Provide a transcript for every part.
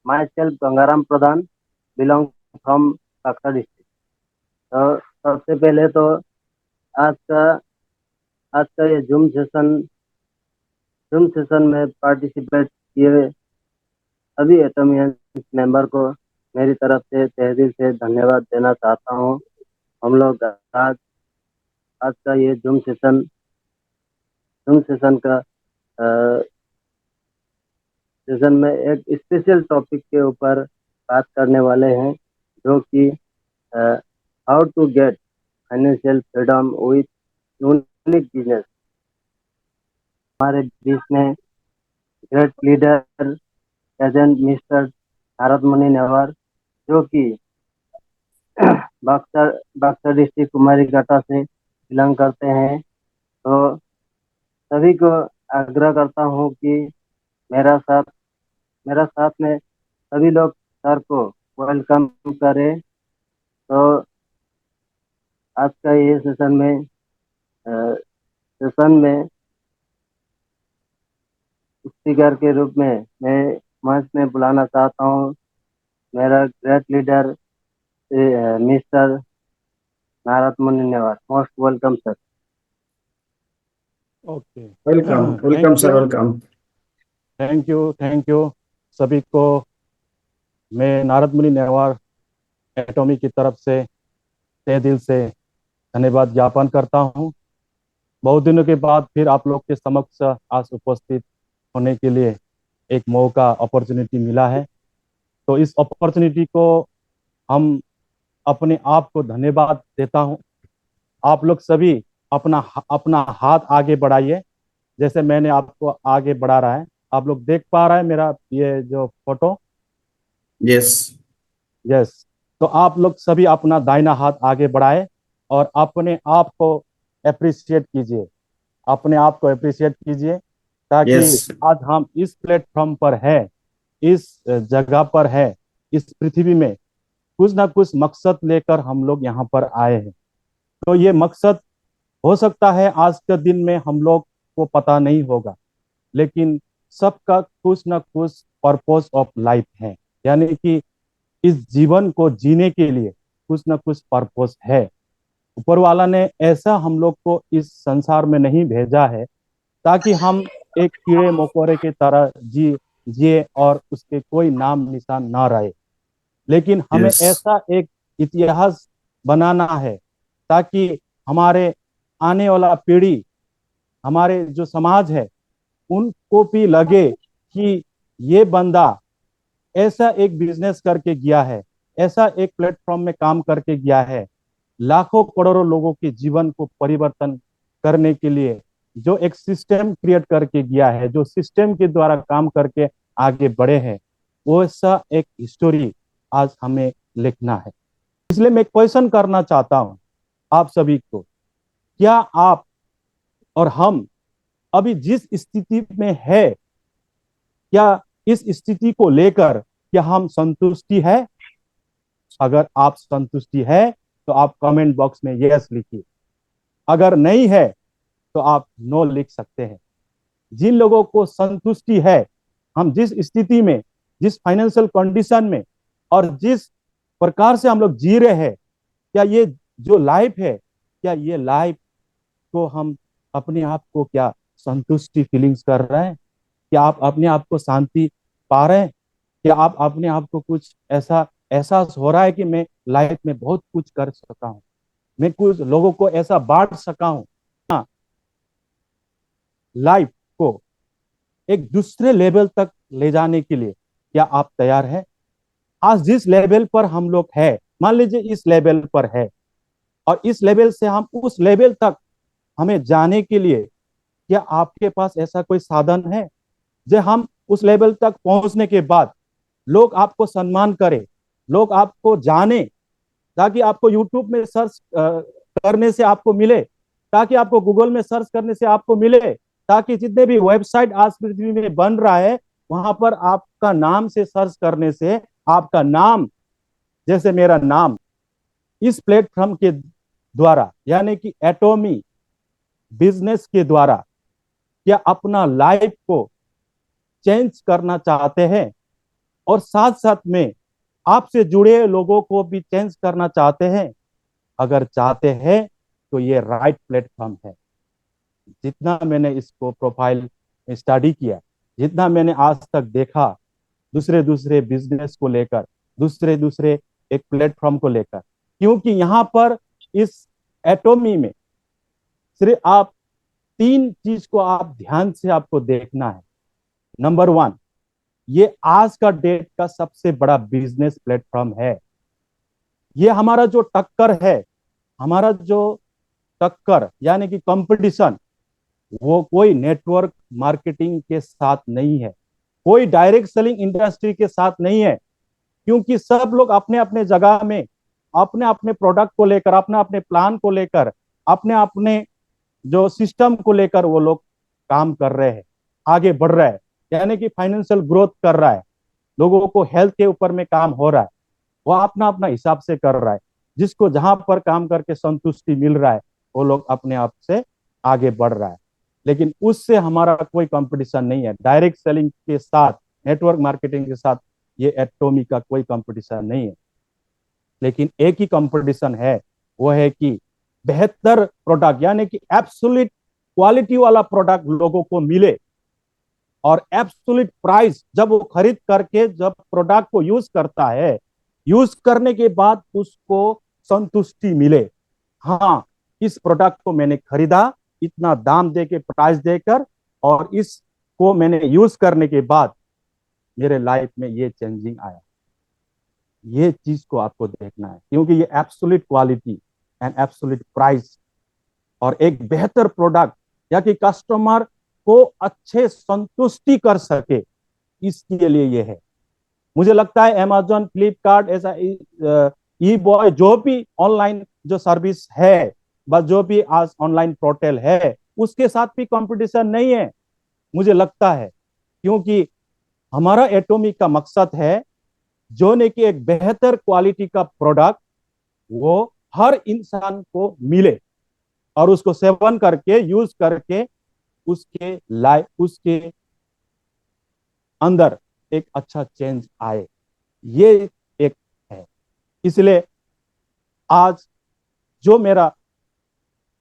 My self Gangaram Pradhan, belong from Buxar district. तो सबसे पहले तो आज का आज का ये जूम सेशन में पार्टिसिपेट किए सभी एटॉमिक मेंबर को मेरी तरफ से तहे दिल से धन्यवाद देना चाहता हूँ। हम लोग आज आज का ये जूम सेशन का सेशन में एक स्पेशल टॉपिक के ऊपर बात करने वाले हैं, जो कि how to get financial freedom with unique business. हमारे बीच में great leader present mister Narad Muni Newar, जो कि बक्सर बक्सर डिस्ट्रिक्ट कुमारीघाटा से बिलोंग करते हैं। तो सभी को आग्रह करता हूँ कि मेरा साथ मेरा साथ में सभी लोग सर को वेलकम करें। तो आज का ये सेशन में स्पीकर के रूप में मैं मंच में बुलाना चाहता हूँ मेरा great leader mister Narad Muni Newar. Most welcome sir. Okay. Welcome welcome thank sir, you, welcome. Thank you सभी को। मैं नारद मुनि नेवार एटॉमी की तरफ से तहे दिल से धन्यवाद ज्ञापन करता हूँ। बहुत दिनों के बाद फिर आप लोग के समक्ष आज उपस्थित होने के लिए एक मौका अपॉर्चुनिटी मिला है। तो इस अपॉर्चुनिटी को हम अपने आप को धन्यवाद देता हूँ। आप लोग सभी अपना अपना हाथ आगे बढ़ाइए, जैसे मैंने आपको आगे बढ़ा रहा है। आप लोग देख पा रहे हैं मेरा ये जो फोटो? यस। यस। तो आप लोग सभी अपना दाहिना हाथ आगे बढ़ाए और अपने आप को अप्रिशिएट कीजिए, अपने आप को अप्रिशिएट कीजिए, ताकि यस। आज हम इस प्लेटफॉर्म पर है, इस जगह पर है, इस पृथ्वी में कुछ ना कुछ मकसद लेकर हम लोग यहाँ पर आए हैं। तो ये मकसद हो सकता है आज के दिन में हम लोग को पता नहीं होगा, लेकिन सबका कुछ ना कुछ पर्पस ऑफ लाइफ है, यानी कि इस जीवन को जीने के लिए कुछ ना कुछ पर्पस है। ऊपर वाला ने ऐसा हम लोग को इस संसार में नहीं भेजा है ताकि हम एक कीड़े मकोड़े की तरह जिए और उसके कोई नाम निशान ना रहे, लेकिन हमें यस। ऐसा एक इतिहास बनाना है ताकि हमारे आने वाला पीढ़ी, हमारे जो समाज है, उनको भी लगे कि ये बंदा ऐसा एक बिजनेस करके गया है, ऐसा एक प्लेटफॉर्म में काम करके गया है, लाखों करोड़ों लोगों के जीवन को परिवर्तन करने के लिए जो एक सिस्टम क्रिएट करके गया है, जो सिस्टम के द्वारा काम करके आगे बढ़े हैं, वैसा एक हिस्टोरी आज हमें लिखना है। इसलिए मैं क्वेश्चन करना चाहता हूं आप सभी को, क्या आप और हम अभी जिस स्थिति में है, क्या इस स्थिति को लेकर क्या हम संतुष्टि है? अगर आप संतुष्टि है तो आप कमेंट बॉक्स में यस लिखिए, अगर नहीं है तो आप नो लिख सकते हैं। जिन लोगों को संतुष्टि है, हम जिस स्थिति में, जिस फाइनेंशियल कंडीशन में और जिस प्रकार से हम लोग जी रहे हैं, क्या ये जो लाइफ है, क्या ये लाइफ को हम अपने आप को क्या संतुष्टि फीलिंग्स कर रहे हैं? क्या आप अपने आप को शांति पा रहे हैं? क्या आप अपने आप को कुछ ऐसा एहसास हो रहा है कि मैं लाइफ में बहुत कुछ कर सका हूं, मैं कुछ लोगों को ऐसा बांट सका हूं? हाँ, लाइफ को एक दूसरे लेवल तक ले जाने के लिए क्या आप तैयार हैं? आज जिस लेवल पर हम लोग है, मान लीजिए इस लेवल पर है, और इस लेवल से हम उस लेवल तक हमें जाने के लिए क्या आपके पास ऐसा कोई साधन है जो हम उस लेवल तक पहुंचने के बाद लोग आपको सम्मान करें, लोग आपको जाने, ताकि आपको यूट्यूब में सर्च करने से आपको मिले, ताकि आपको गूगल में सर्च करने से आपको मिले, ताकि जितने भी वेबसाइट आज पृथ्वी में बन रहा है वहां पर आपका नाम से सर्च करने से आपका नाम, जैसे मेरा नाम, इस प्लेटफॉर्म के द्वारा यानी कि एटॉमी बिजनेस के द्वारा क्या अपना लाइफ को चेंज करना चाहते हैं और साथ साथ में आपसे जुड़े लोगों को भी चेंज करना चाहते हैं, अगर चाहते हैं तो ये राइट प्लेटफॉर्म है। जितना मैंने इसको प्रोफाइल स्टडी किया, जितना मैंने आज तक देखा, दूसरे दूसरे बिजनेस को लेकर, दूसरे दूसरे एक प्लेटफॉर्म को लेकर, क्योंकि यहाँ पर इस एटोमी में सिर्फ आप तीन चीज को आप ध्यान से आपको देखना है। नंबर वन, ये आज का डेट का सबसे बड़ा बिजनेस प्लेटफॉर्म है। ये हमारा जो टक्कर है, हमारा जो टक्कर यानी कि कंपटीशन, वो कोई नेटवर्क मार्केटिंग के साथ नहीं है, कोई डायरेक्ट सेलिंग इंडस्ट्री के साथ नहीं है, क्योंकि सब लोग अपने अपने जगह में अपने अपने प्रोडक्ट को लेकर, अपने अपने प्लान को लेकर, अपने अपने जो सिस्टम को लेकर वो लोग काम कर रहे हैं, आगे बढ़ रहे हैं, यानी कि फाइनेंशियल ग्रोथ कर रहा है, लोगों को हेल्थ के ऊपर में काम हो रहा है, वो अपना अपना हिसाब से कर रहा है। जिसको जहां पर काम करके संतुष्टि मिल रहा है वो लोग अपने आप से आगे बढ़ रहा है। लेकिन उससे हमारा कोई कंपटीशन नहीं है, डायरेक्ट सेलिंग के साथ, नेटवर्क मार्केटिंग के साथ ये एटोमी का कोई कंपटीशन नहीं है। लेकिन एक ही कंपटीशन है, वो है कि बेहतर प्रोडक्ट यानी कि एब्सोल्यूट क्वालिटी वाला प्रोडक्ट लोगों को मिले, और एब्सोल्यूट प्राइस जब वो खरीद करके जब प्रोडक्ट को यूज करता है, यूज करने के बाद उसको संतुष्टि मिले। हाँ, इस प्रोडक्ट को मैंने खरीदा इतना दाम दे के, प्राइस देकर, और इसको मैंने यूज करने के बाद मेरे लाइफ में ये चेंजिंग आया। ये चीज को आपको देखना है, क्योंकि ये absolute quality and absolute price और एक बेहतर प्रोडक्ट या कि कस्टमर को अच्छे संतुष्टि कर सके, इसके लिए ये है। मुझे लगता है अमेजोन, फ्लिपकार्ट, ऐसा ई बॉय, जो भी ऑनलाइन जो सर्विस है, बस जो भी आज ऑनलाइन पोर्टल है, उसके साथ भी कंपटीशन नहीं है, मुझे लगता है। क्योंकि हमारा एटोमी का मकसद है जो ने कि एक बेहतर क्वालिटी का प्रोडक्ट वो हर इंसान को मिले, और उसको सेवन करके, यूज करके उसके लाइफ, उसके अंदर एक अच्छा चेंज आए, ये एक है। इसलिए आज जो मेरा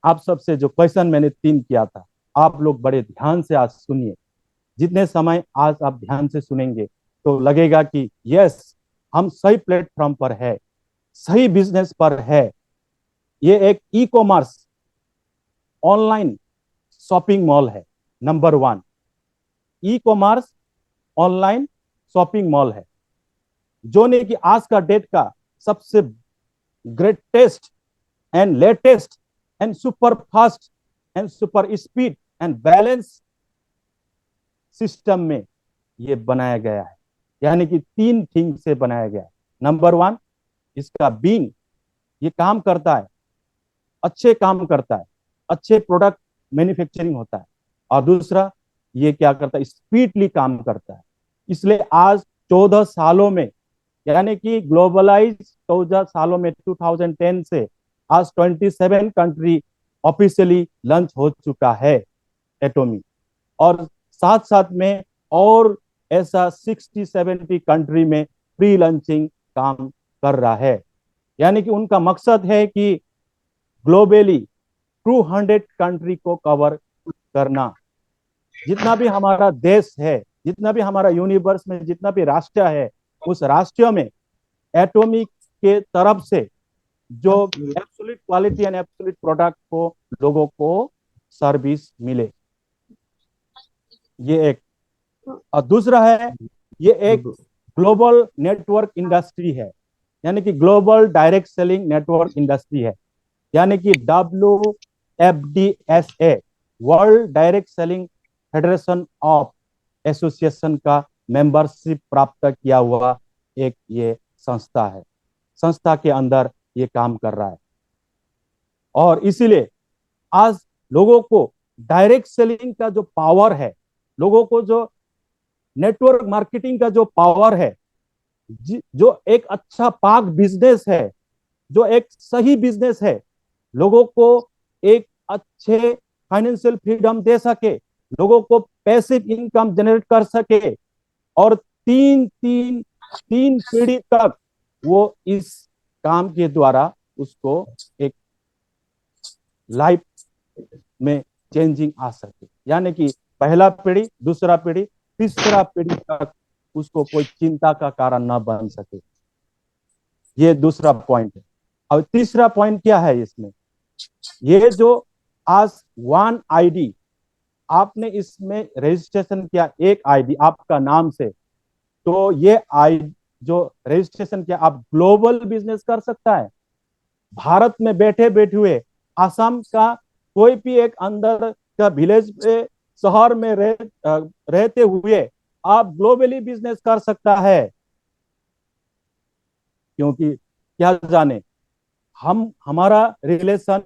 आप सबसे जो क्वेश्चन मैंने तीन किया था, आप लोग बड़े ध्यान से आज सुनिए। जितने समय आज आप ध्यान से सुनेंगे तो लगेगा कि यस, हम सही प्लेटफॉर्म पर है, सही बिजनेस पर है। ये एक e commerce online shopping mall है, number one. E commerce online shopping mall है, जो ने कि आज का डेट का सबसे greatest and latest and super fast and super speed and balance system में ये बनाया गया है। यानी कि तीन थिंग से बनाया गया है। नंबर वन, इसका बीइंग, ये काम करता है, अच्छे काम करता है, अच्छे प्रोडक्ट मैन्युफैक्चरिंग होता है। और दूसरा, ये क्या करता है, स्पीडली काम करता है। इसलिए आज 14 सालों में, यानी कि ग्लोबलाइज 14 सालों में, 2010 से आज 27 कंट्री ऑफिशियली लॉन्च हो चुका है एटोमी, और साथ साथ में और ऐसा 60-70 कंट्री में प्री लॉन्चिंग काम कर रहा है। यानी कि उनका मकसद है कि ग्लोबली 200 कंट्री को कवर करना। जितना भी हमारा देश है, जितना भी हमारा यूनिवर्स में जितना भी राष्ट्र है, उस राष्ट्र में एटोमी के तरफ से जो absolute quality and absolute product को लोगों को सर्विस मिले, ये एक। और दूसरा है, ये एक ग्लोबल नेटवर्क इंडस्ट्री है, यानी कि global direct selling network industry है। यानी कि WFDSA, world direct selling federation of association का मेंबरशिप प्राप्त किया हुआ एक ये संस्था है। संस्था के अंदर ये काम कर रहा है, और इसीलिए आज लोगों को डायरेक्ट सेलिंग का जो पावर है, लोगों को जो नेटवर्क मार्केटिंग का जो पावर है, जो एक अच्छा पाक बिजनेस है, जो एक सही बिजनेस है, लोगों को एक अच्छे फाइनेंशियल फ्रीडम दे सके, लोगों को पैसिव इनकम जनरेट कर सके, और तीन तीन 3 पीढ़ी तक वो इस काम के द्वारा उसको एक लाइफ में चेंजिंग आ सके, यानी कि पहला पीढ़ी, दूसरा पीढ़ी, तीसरा पीढ़ी तक उसको कोई चिंता का कारण न बन सके। ये दूसरा पॉइंट है। अब तीसरा पॉइंट क्या है इसमें, ये जो आज वन आईडी आपने इसमें रजिस्ट्रेशन किया, एक आईडी आपका नाम से, तो ये आई जो रजिस्ट्रेशन किया आप ग्लोबल बिजनेस कर सकता है। भारत में बैठे बैठे हुए असम का कोई भी एक अंदर का विलेज पे, शहर में रहते हुए आप ग्लोबली बिजनेस कर सकता है। क्योंकि क्या जाने हम हमारा रिलेशन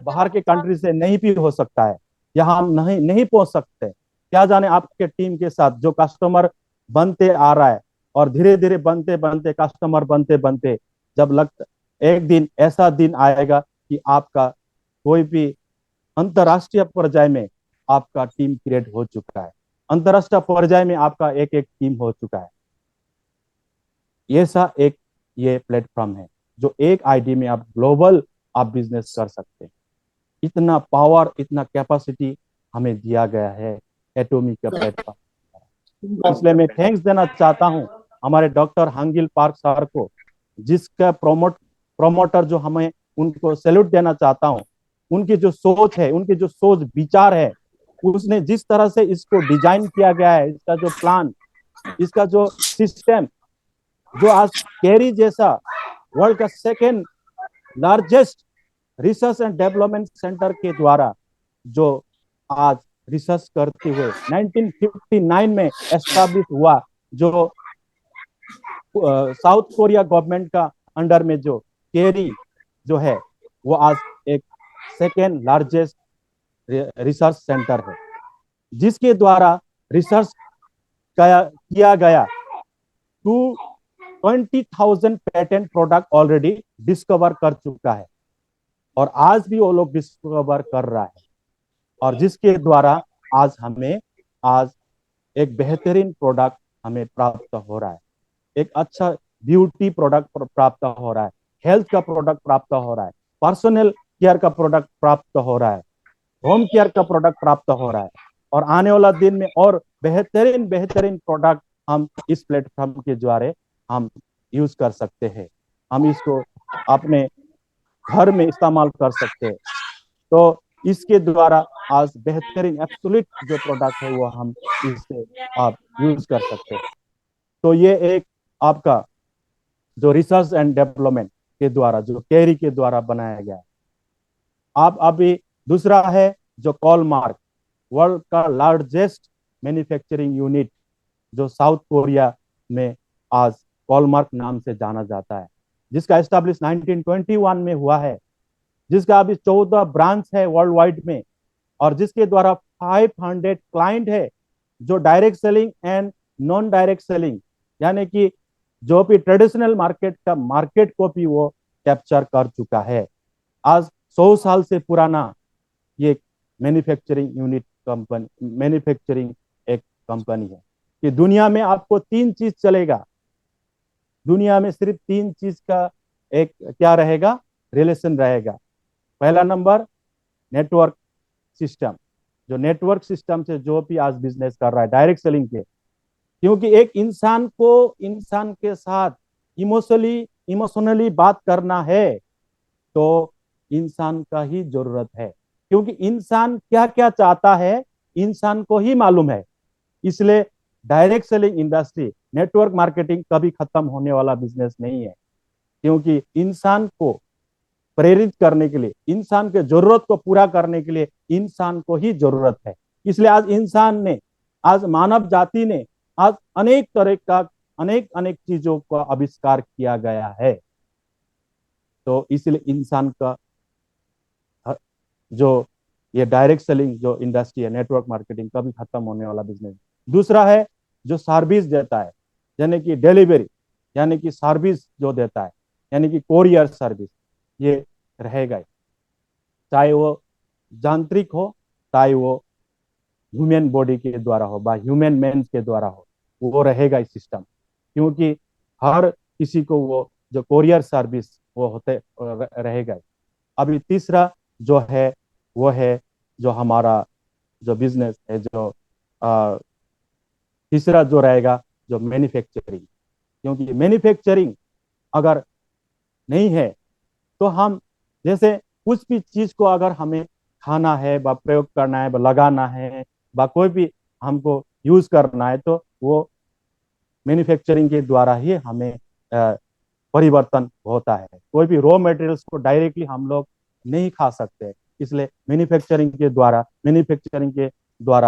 बाहर के कंट्री से नहीं भी हो सकता है, यहाँ हम नहीं नहीं पहुंच सकते। क्या जाने आपके टीम के साथ जो कस्टमर बनते आ रहा है, और धीरे धीरे बनते बनते कस्टमर बनते बनते जब लगता एक दिन ऐसा दिन आएगा कि आपका कोई भी अंतरराष्ट्रीय पर्याय में आपका टीम क्रिएट हो चुका है, अंतरराष्ट्रीय पर्याय में आपका एक एक टीम हो चुका है। ऐसा एक ये प्लेटफॉर्म है जो एक आईडी में आप ग्लोबल आप बिजनेस कर सकते हैं। इतना पावर, इतना कैपेसिटी हमें दिया गया है एटॉमिक का प्लेटफॉर्म। इसलिए मैं थैंक्स देना चाहता हूं हमारे डॉक्टर हांगिल पार्क सर को, जिसका प्रोमोटर जो हमें उनको सैल्यूट देना चाहता हूं। उनकी जो सोच है, उनकी जो सोच विचार है, उसने जिस तरह से इसको डिजाइन किया गया है, इसका जो प्लान, इसका जो सिस्टम, जो आज केरी जैसा वर्ल्ड का second largest research and development centre के द्वारा जो आज रिसर्च करते हुए 1959 में एस्टैब्लिश हुआ, जो साउथ कोरिया गवर्नमेंट का अंडर में जो केरी जो है, वो आज एक सेकेंड लार्जेस्ट रिसर्च सेंटर है, जिसके द्वारा रिसर्च किया गया 20,000 पेटेंट प्रोडक्ट ऑलरेडी डिस्कवर कर चुका है, और आज भी वो लोग डिस्कवर कर रहा है, और जिसके द्वारा आज हमें आज एक बेहतरीन प्रोडक्ट हमें प्राप्त हो रहा है, एक अच्छा ब्यूटी प्रोडक्ट प्राप्त हो रहा है, हेल्थ का प्रोडक्ट प्राप्त हो रहा है, पर्सनल केयर का प्रोडक्ट प्राप्त हो रहा है, होम केयर का प्रोडक्ट प्राप्त हो रहा है, और आने वाला दिन में और बेहतरीन बेहतरीन प्रोडक्ट हम इस प्लेटफॉर्म के द्वारा हम यूज कर सकते हैं। हम इसको अपने घर में इस्तेमाल कर सकते हैं। तो इसके द्वारा आज बेहतरीन एब्सोल्यूट जो प्रोडक्ट है वो हम इससे आप यूज कर सकते हैं। तो ये एक आपका जो रिसर्च एंड डेवलपमेंट के द्वारा, जो केरी के द्वारा बनाया गया है। आप अभी दूसरा है जो कॉलमार्क, वर्ल्ड का लार्जेस्ट मैन्युफैक्चरिंग यूनिट, जो साउथ कोरिया में आज कॉलमार्क नाम से जाना जाता है, जिसका एस्टैब्लिश 1921 में हुआ है, जिसका अभी 14 ब्रांच है वर्ल्ड वाइड में, और जिसके द्वारा 500 क्लाइंट है, जो direct selling and non direct selling, यानी कि जो भी ट्रेडिशनल मार्केट का मार्केट को भी वो कैप्चर कर चुका है। आज 100 साल से पुराना ये मैन्युफैक्चरिंग यूनिट कंपनी, मैन्युफैक्चरिंग एक कंपनी है कि दुनिया में आपको 3 चीज चलेगा, दुनिया में सिर्फ 3 चीज का एक क्या रहेगा, रिलेशन रहेगा। पहला नंबर नेटवर्क सिस्टम, जो नेटवर्क सिस्टम से जो भी आज बिजनेस कर रहा है डायरेक्ट सेलिंग के, क्योंकि एक इंसान को इंसान के साथ इमोशनली बात करना है तो इंसान का ही जरूरत है, क्योंकि इंसान क्या क्या चाहता है इंसान को ही मालूम है। इसलिए direct selling industry, network marketing कभी खत्म होने वाला बिजनेस नहीं है, क्योंकि इंसान को प्रेरित करने के लिए, इंसान के जरूरत को पूरा करने के लिए इंसान को ही जरूरत है। इसलिए आज इंसान ने, आज मानव जाति ने आज अनेक तरह का अनेक अनेक चीजों का आविष्कार किया गया है। तो इसलिए इंसान का जो ये डायरेक्ट सेलिंग जो इंडस्ट्री है, नेटवर्क मार्केटिंग, कभी खत्म होने वाला बिजनेस। दूसरा है जो सर्विस देता है, यानी कि डिलीवरी, यानी कि सर्विस जो देता है, यानी कि कोरियर सर्विस, ये रहेगा ही, चाहे वो यांत्रिक हो, चाहे वो ह्यूमन बॉडी के द्वारा हो, ह्यूमन मेंस के द्वारा हो, वो रहेगा इस सिस्टम, क्योंकि हर किसी को वो जो कोरियर सर्विस वो होते रहेगा। अभी तीसरा जो है वो है जो हमारा जो बिजनेस है, जो अ, तीसरा जो रहेगा जो मैन्युफैक्चरिंग, क्योंकि मैन्युफैक्चरिंग अगर नहीं है तो हम जैसे कुछ भी चीज को अगर हमें खाना है व प्रयोग करना है व लगाना है व कोई भी हमको यूज करना है, तो वो मैन्युफैक्चरिंग के द्वारा ही हमें परिवर्तन होता है। कोई भी रॉ मटेरियल्स को डायरेक्टली हम लोग नहीं खा सकते, इसलिए मैन्युफैक्चरिंग के द्वारा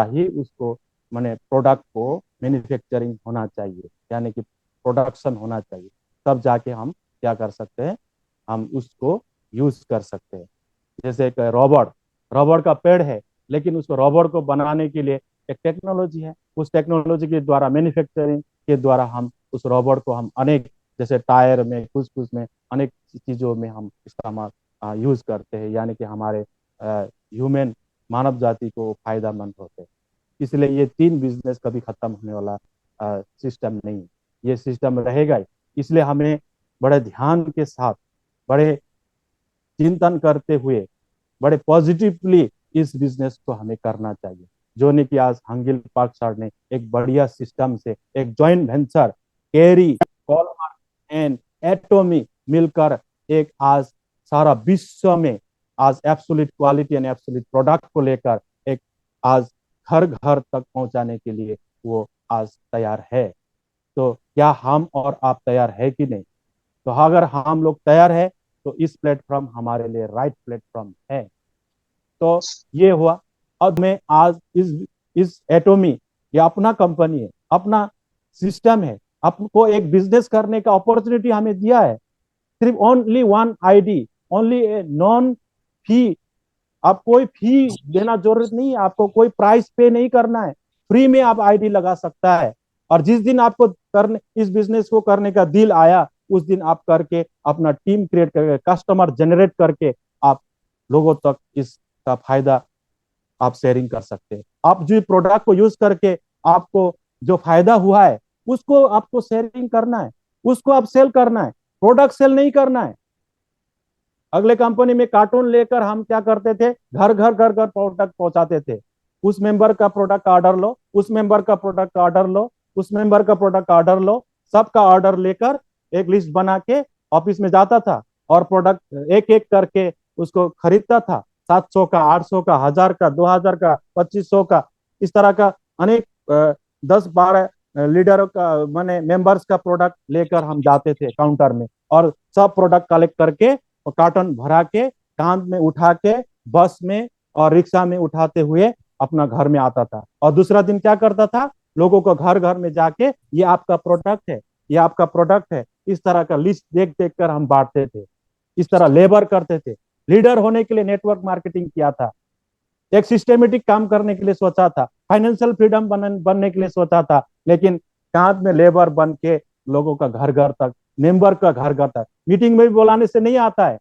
ही उसको माने प्रोडक्ट को मैन्युफैक्चरिंग होना चाहिए, यानी कि प्रोडक्शन होना चाहिए, तब जाके हम क्या कर सकते हैं, हम उसको यूज कर सकते हैं। जैसे एक रबड़ रबड़ का पेड़ है, लेकिन उसको रबड़ को बनाने के लिए एक टेक्नोलॉजी है, उस टेक्नोलॉजी के द्वारा मैन्युफैक्चरिंग के द्वारा हम उस रबड़ को हम अनेक जैसे टायर में कुछ कुछ में अनेक चीजों में हम इस्तेमाल यूज करते हैं, यानी कि हमारे ह्यूमन मानव जाति को फायदेमंद होते हैं। इसलिए ये तीन बिजनेस कभी खत्म होने वाला सिस्टम नहीं है, ये सिस्टम रहेगा ही। इसलिए हमें बड़े ध्यान के साथ, बड़े चिंतन करते हुए, बड़े पॉजिटिवली इस बिजनेस को हमें करना चाहिए। जो ने कि आज हंगिल पार्क सर ने एक बढ़िया सिस्टम से एक जॉइंट वेंचर केरी, कॉलमार्क एंड एटोमी मिलकर एक आज सारा विश्व में आज absolute quality and absolute product को लेकर एक आज घर घर तक पहुंचाने के लिए वो आज तैयार है। तो क्या हम और आप तैयार है कि नहीं? तो अगर हम लोग तैयार है तो इस प्लेटफॉर्म हमारे लिए राइट प्लेटफॉर्म है। तो ये हुआ। अब मैं आज इस एटोमी, ये अपना कंपनी है, अपना सिस्टम है, आपको एक बिजनेस करने का अपॉर्चुनिटी हमें दिया है। सिर्फ only one ID, only a non fee, आप कोई फी देना जरूरत नहीं है, आपको कोई प्राइस पे नहीं करना है, फ्री में आप आईडी लगा सकता है। और जिस दिन आपको करने इस बिजनेस को करने का दिल आया, उस दिन आप करके अपना टीम क्रिएट करके कस्टमर जनरेट करके आप लोगों तक इसका फायदा आप शेयरिंग कर सकते हैं। आप जो प्रोडक्ट को यूज करके आपको जो फायदा हुआ है उसको आपको शेयरिंग करना है, उसको आप सेल करना है, प्रोडक्ट सेल नहीं करना है। अगले कंपनी में कार्टून लेकर हम क्या करते थे, घर घर घर घर प्रोडक्ट पहुंचाते थे। उस मेंबर का प्रोडक्ट का ऑर्डर लो, उस मेंबर का प्रोडक्ट का ऑर्डर लो, उस मेंबर का प्रोडक्ट का ऑर्डर लो, सबका ऑर्डर लेकर एक लिस्ट बना के ऑफिस में जाता था और प्रोडक्ट एक एक करके उसको खरीदता था। 700 का, 800 का, 1000 का, 2000 का, 2500 का, इस तरह का अनेक 10-12 लीडर का माने मेंबर्स का प्रोडक्ट लेकर हम जाते थे काउंटर में, और सब प्रोडक्ट कलेक्ट करके और कार्टन भरा के कांध में उठा के बस में और रिक्शा में उठाते हुए अपना घर में आता था। और दूसरा दिन क्या करता था, लोगों को घर घर में जाके ये आपका प्रोडक्ट है, ये आपका प्रोडक्ट है, इस तरह का लिस्ट देख देख कर हम बांटते थे। इस तरह लेबर करते थे। लीडर होने के लिए नेटवर्क मार्केटिंग किया था, एक सिस्टेमेटिक काम करने के लिए सोचा था, फाइनेंशियल फ्रीडम बनने के लिए सोचा था, लेकिन कांध में लेबर बन के लोगों का घर घर तक, मेंबर का घर घर तक, मीटिंग में भी बुलाने से नहीं आता है,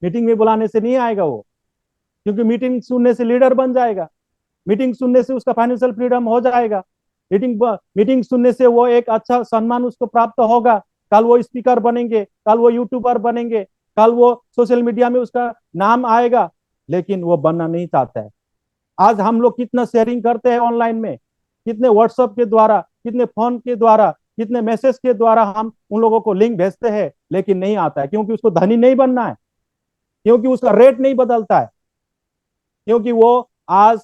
मीटिंग में बुलाने से नहीं आएगा वो, क्योंकि मीटिंग सुनने से लीडर बन जाएगा, मीटिंग सुनने से उसका फाइनेंशियल फ्रीडम हो जाएगा, मीटिंग सुनने से वो एक अच्छा सम्मान उसको प्राप्त होगा, कल वो स्पीकर बनेंगे, कल वो यूट्यूबर बनेंगे, कल वो सोशल मीडिया में उसका नाम आएगा, लेकिन वो बनना नहीं चाहता है। आज हम लोग कितना शेयरिंग करते हैं ऑनलाइन में, कितने व्हाट्सएप के द्वारा, कितने फोन के द्वारा, कितने मैसेज के द्वारा हम उन लोगों को लिंक भेजते हैं, लेकिन नहीं आता है, क्योंकि उसको धनी नहीं बनना है, क्योंकि उसका रेट नहीं बदलता है, क्योंकि वो आज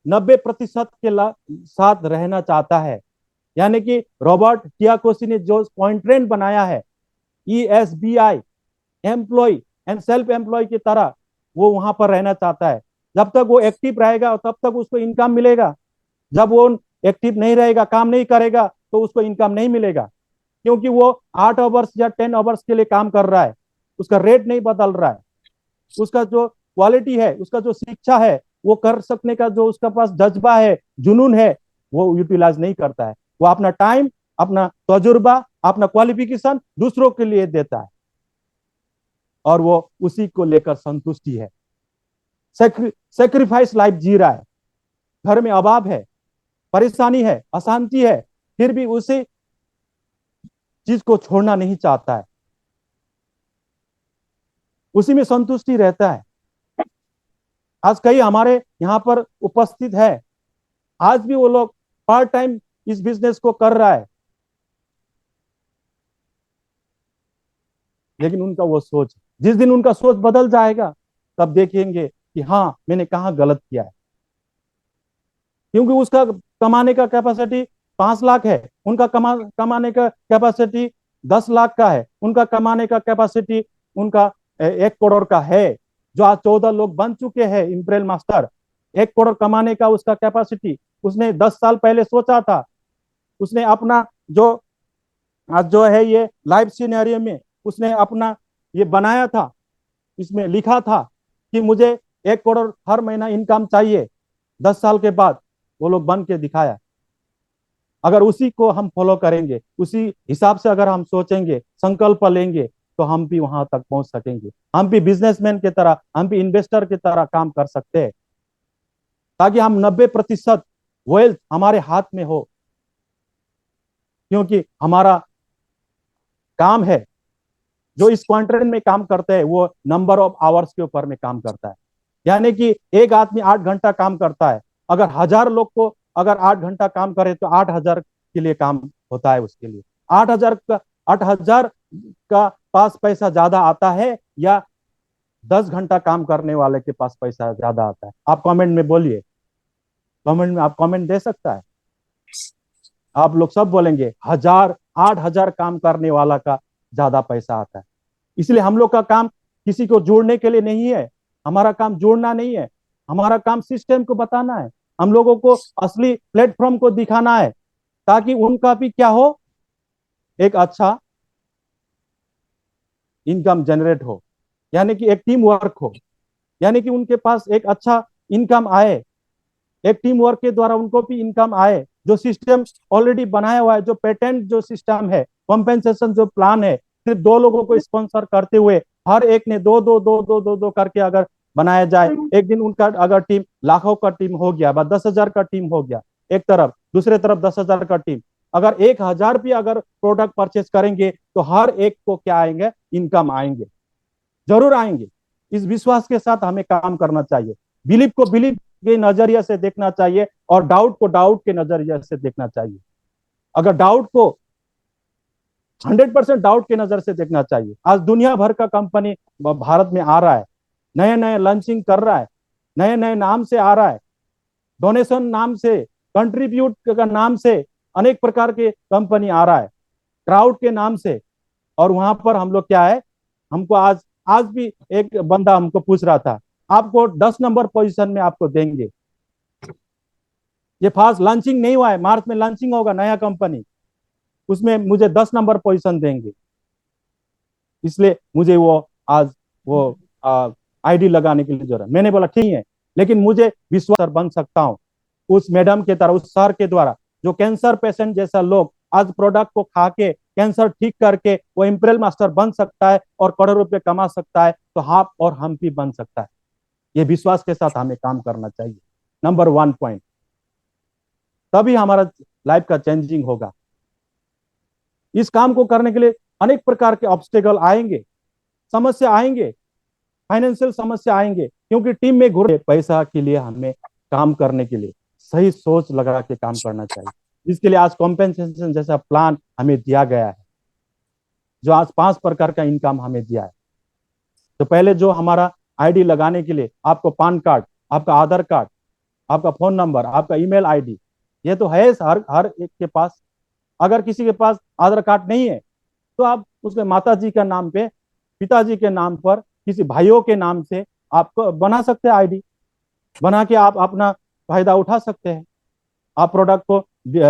90% के साथ रहना चाहता है। यानी कि रॉबर्ट कियाकोशी ने जो पॉइंट ट्रेंड बनाया है, ESBI, employ and self employ की तरह वो वहां पर रहना चाहता है। जब तक वो एक्टिव रहेगा तब तक उसको इनकम मिलेगा, जब वो एक्टिव नहीं रहेगा, काम नहीं करेगा, तो उसको इनकम नहीं मिलेगा, क्योंकि वो 8 आवर्स या 10 आवर्स के लिए काम कर रहा है, उसका रेट नहीं बदल रहा है, उसका जो क्वालिटी है, उसका जो शिक्षा है, वो कर सकने का जो उसका पास जज्बा है, जुनून है, वो यूटिलाइज नहीं करता है। वो अपना टाइम, अपना तजुर्बा, अपना क्वालिफिकेशन दूसरों के लिए देता है और वो उसी को लेकर संतुष्टि है। सेक्रीफाइस लाइफ जी रहा है, घर में अभाव है, परेशानी है, अशांति है, फिर भी उसे चीज को छोड़ना नहीं चाहता है, उसी में संतुष्टि रहता है। आज कई हमारे यहाँ पर उपस्थित है, आज भी वो लोग पार्ट टाइम इस बिजनेस को कर रहा है, लेकिन उनका वो सोच, जिस दिन उनका सोच बदल जाएगा तब देखेंगे कि हाँ मैंने कहाँ गलत किया है। क्योंकि उसका कमाने का कैपेसिटी 5 लाख है, उनका कमाने का कैपेसिटी 10 लाख का है, उनका कमाने का कैपेसिटी उनका 1 करोड़ का है। जो आज 14 लोग बन चुके हैं इंप्रेल मास्टर, 1 करोड़ कमाने का उसका कैपेसिटी उसने 10 साल पहले सोचा था। उसने अपना जो आज जो है ये लाइव सिनेरियो में उसने अपना ये बनाया था, इसमें लिखा था कि मुझे 1 करोड़ हर महीना इनकम चाहिए। 10 साल के बाद वो लोग बन के दिखाया। अगर उसी को हम फॉलो करेंगे, उसी हिसाब से अगर हम सोचेंगे, संकल्प लेंगे, तो हम भी वहां तक पहुंच सकेंगे। हम भी बिजनेसमैन की तरह, हम भी इन्वेस्टर की तरह काम कर सकते हैं, ताकि हम 90% वेल्थ हमारे हाथ में हो। क्योंकि हमारा काम है, जो इस क्वांट्रेंट में काम करते हैं वो नंबर ऑफ आवर्स के ऊपर में काम करता है। यानी कि एक आदमी 8 घंटा काम करता है, अगर 1000 लोग को अगर 8 घंटा काम करे तो 8000 के लिए काम होता है उसके लिए। 8000 का पास पैसा ज्यादा आता है या 10 घंटा काम करने वाले के पास पैसा ज्यादा आता है? आप कमेंट में बोलिए, कमेंट में आप कमेंट दे सकता है। आप लोग सब बोलेंगे 8000 काम करने वाला का ज्यादा पैसा आता है। इसलिए हम लोग का काम किसी को जोड़ने के लिए नहीं है, हमारा काम जोड़ना नहीं है, हमारा काम सिस्टम को बताना है, हम लोगों को असली प्लेटफॉर्म को दिखाना है, ताकि उनका भी क्या हो, एक अच्छा इनकम जनरेट हो, यानी कि एक टीम वर्क हो, यानी कि उनके पास एक अच्छा इनकम आए, एक टीम वर्क के द्वारा उनको भी इनकम आए। जो सिस्टम ऑलरेडी बनाया हुआ है, जो पेटेंट जो सिस्टम है, कॉम्पेंसेशन जो प्लान है, सिर्फ 2 लोगों को स्पॉन्सर करते हुए हर एक ने दो दो दो दो दो दो करके अगर बनाया जाए, एक दिन उनका अगर टीम लाखों का टीम हो गया, 10,000 का टीम हो गया एक तरफ, दूसरे तरफ 10,000 का टीम, अगर 1,000 भी अगर प्रोडक्ट परचेज करेंगे तो हर एक को क्या आएंगे, इनकम आएंगे, जरूर आएंगे। इस विश्वास के साथ हमें काम करना चाहिए। बिलीव को बिलीव के नजरिए से देखना चाहिए और डाउट को डाउट के नजरिए से देखना चाहिए। अगर डाउट को 100% डाउट के नजर से देखना चाहिए। आज दुनिया भर का कंपनी भारत में आ रहा है, नए नए लॉन्चिंग कर रहा है, नए नए नाम से आ रहा है, डोनेशन नाम से, कंट्रीब्यूट का नाम से अनेक प्रकार के कंपनी आ रहा है, क्राउड के नाम से। और वहां पर हम लोग क्या है, हमको आज आज भी एक बंदा हमको पूछ रहा था, आपको 10 नंबर पोजीशन में आपको देंगे। ये फास्ट लॉन्चिंग नहीं हुआ है, मार्च में लॉन्चिंग होगा नया कंपनी, उसमें मुझे 10 नंबर पोजीशन देंगे। इसलिए मुझे वो आज वो आईडी लगाने के लिए जरूरत, मैंने बोला ठीक है, लेकिन मुझे विश्वास बन सकता हूँ उस मैडम के तरह, उस सर के द्वारा, जो कैंसर पेशेंट जैसा लोग आज प्रोडक्ट को खा के कैंसर ठीक करके वो इंप्रेल मास्टर बन सकता है और करोड़ों रुपए कमा सकता है, तो आप और हम भी बन सकता है। ये विश्वास के साथ हमें काम करना चाहिए। नंबर 1 पॉइंट, तभी हमारा लाइफ का चेंजिंग होगा। इस काम को करने के लिए अनेक प्रकार के ऑब्स्टेकल आएंगे, समस्या आएंगे, फाइनेंशियल समस्या आएंगे, क्योंकि टीम में घुरे पैसा के लिए हमें काम करने के लिए सही सोच लगा के काम करना चाहिए। इसके लिए आज कॉम्पेंसेशन जैसा प्लान हमें दिया गया है, जो आज 5 प्रकार का इनकम हमें दिया है। तो पहले जो हमारा आईडी लगाने के लिए आपको पैन कार्ड, आपका आधार कार्ड, आपका फोन नंबर, आपका ईमेल आईडी, ये तो है हर एक के पास। अगर किसी के पास आधार कार्ड नहीं है तो आप उसके माता जी के नाम पे, पिताजी के नाम पर, किसी भाइयों के नाम से आपको बना सकते हैं आईडी, बना के आप अपना फायदा उठा सकते हैं। आप प्रोडक्ट को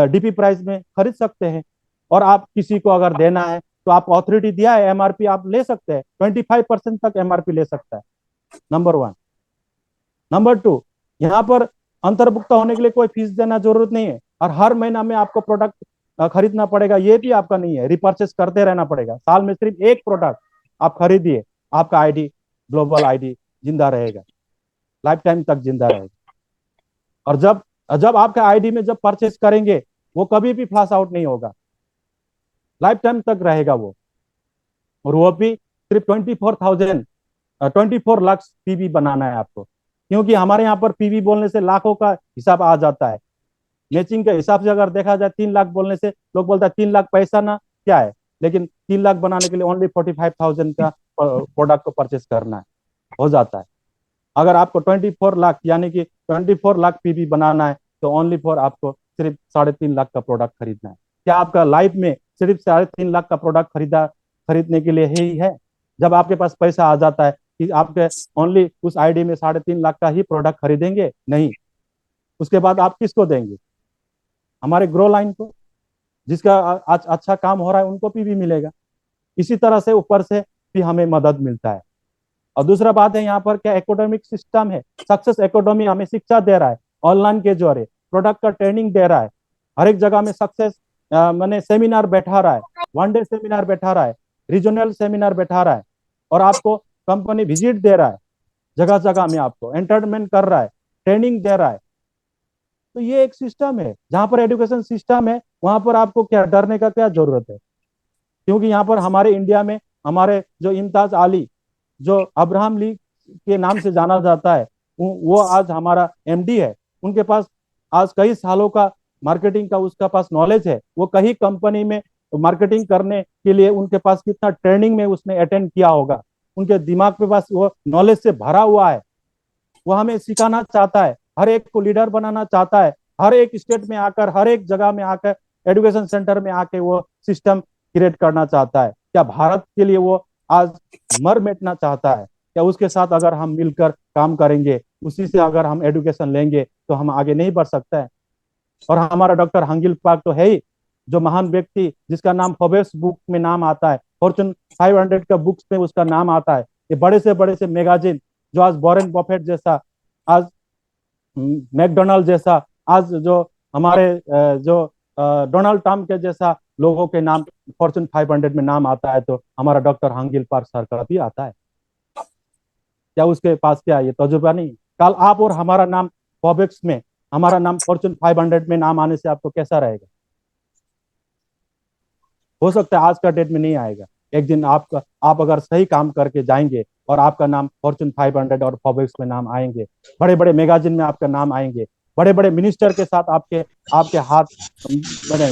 डीपी प्राइस में खरीद सकते हैं, और आप किसी को अगर देना है तो आप ऑथोरिटी दिया है, एमआरपी आप ले सकते हैं, 25% तक एमआरपी ले सकता है। नंबर 1। नंबर 2, यहाँ पर अंतर्भुक्त होने के लिए कोई फीस देना जरूरत नहीं है, और हर महीना में आपको प्रोडक्ट खरीदना पड़ेगा, ये भी आपका नहीं है, रिपर्चेस करते रहना पड़ेगा। साल में सिर्फ एक प्रोडक्ट आप खरीदिए, आपका आईडी, ग्लोबल आईडी जिंदा रहेगा, लाइफ टाइम तक जिंदा रहेगा। और जब और जब आपका आईडी में जब परचेस करेंगे वो कभी भी फ्लैश आउट नहीं होगा, लाइफ टाइम तक रहेगा वो। और वो भी सिर्फ 24 लाख पीवी बनाना है आपको, क्योंकि हमारे यहाँ पर पीवी बोलने से लाखों का हिसाब आ जाता है। मैचिंग के हिसाब से अगर देखा जाए 3 लाख बोलने से लोग बोलता है 3 लाख पैसा ना क्या है, लेकिन 3 लाख बनाने के लिए ओनली 45,000 का प्रोडक्ट को परचेस करना है, हो जाता है। अगर आपको 24 लाख यानी कि 24 लाख पीवी बनाना है तो ओनली फॉर आपको सिर्फ 3.5 लाख का प्रोडक्ट खरीदना है। क्या आपका लाइफ में सिर्फ 3.5 लाख का प्रोडक्ट खरीदने के लिए ही है? जब आपके पास पैसा आ जाता है कि आपके ओनली उस आईडी में 3.5 लाख का ही प्रोडक्ट खरीदेंगे? नहीं। उसके बाद आप किसको देंगे? हमारे ग्रो लाइन को, जिसका आज अच्छा काम हो रहा है उनको भी मिलेगा। इसी तरह से ऊपर से भी हमें मदद मिलता है। और दूसरा बात है यहाँ पर क्या एकेडमिक सिस्टम है, सक्सेस एकेडमी हमें शिक्षा दे रहा है, ऑनलाइन के जरिए प्रोडक्ट का ट्रेनिंग दे रहा है, हर एक जगह में सक्सेस मैंने सेमिनार बैठा रहा है, 1 डे सेमिनार बैठा रहा है, रीजनल सेमिनार बैठा रहा है, और आपको कंपनी विजिट दे रहा है, जगह जगह में आपको एंटरटेनमेंट कर रहा है, ट्रेनिंग दे रहा है। तो ये एक सिस्टम है, जहां पर एजुकेशन सिस्टम है वहां पर आपको क्या डरने का क्या जरूरत है? क्योंकि यहाँ पर हमारे इंडिया में हमारे जो इम्तियाज आली, जो अब्राहम ली के नाम से जाना जाता है, वो आज हमारा एमडी है। उनके पास आज कई सालों का मार्केटिंग का उसका पास नॉलेज है। वो कई कंपनी में मार्केटिंग करने के लिए उनके पास कितना ट्रेनिंग में उसने अटेंड किया होगा, उनके दिमाग पे पास वो नॉलेज से भरा हुआ है। वो हमें सिखाना चाहता है, हर एक को लीडर बनाना चाहता है, हर एक स्टेट में आकर, हर एक जगह में आकर, एजुकेशन सेंटर में आके वो सिस्टम क्रिएट करना चाहता है। क्या भारत के लिए वो आज मर मिटना चाहता है? क्या उसके साथ अगर हम मिलकर काम करेंगे, उसी से अगर हम एजुकेशन लेंगे तो हम आगे नहीं बढ़ सकते हैं? और हमारा डॉक्टर हंगिल पार्क तो है ही, जो महान व्यक्ति जिसका नाम फोर्ब्स बुक में नाम आता है, फॉर्चून 500 का बुक्स में उसका नाम आता है। ये बड़े से मैगजीन, जो आज वॉरेन बफेट जैसा, आज मैकडोनाल्ड जैसा, आज जो हमारे जो डोनाल्ड ट्रम्प के जैसा लोगों के नाम फॉर्चून 500 में नाम आता है, तो हमारा डॉक्टर हंगिल पार्क सर का भी आता है। क्या उसके पास क्या ये तजुर्बा नहीं? कल आप और हमारा नाम फॉर्ब्स में, हमारा नाम फॉर्चून 500 में नाम आने से आपको कैसा रहेगा? हो सकता है आज का डेट में नहीं आएगा, एक दिन आप अगर सही काम करके जाएंगे और आपका नाम फॉर्चून 500 और फॉर्ब्स में नाम आएंगे, बड़े बड़े मैगजीन में आपका नाम आएंगे, बड़े बड़े मिनिस्टर के साथ आपके आपके हाथ बने,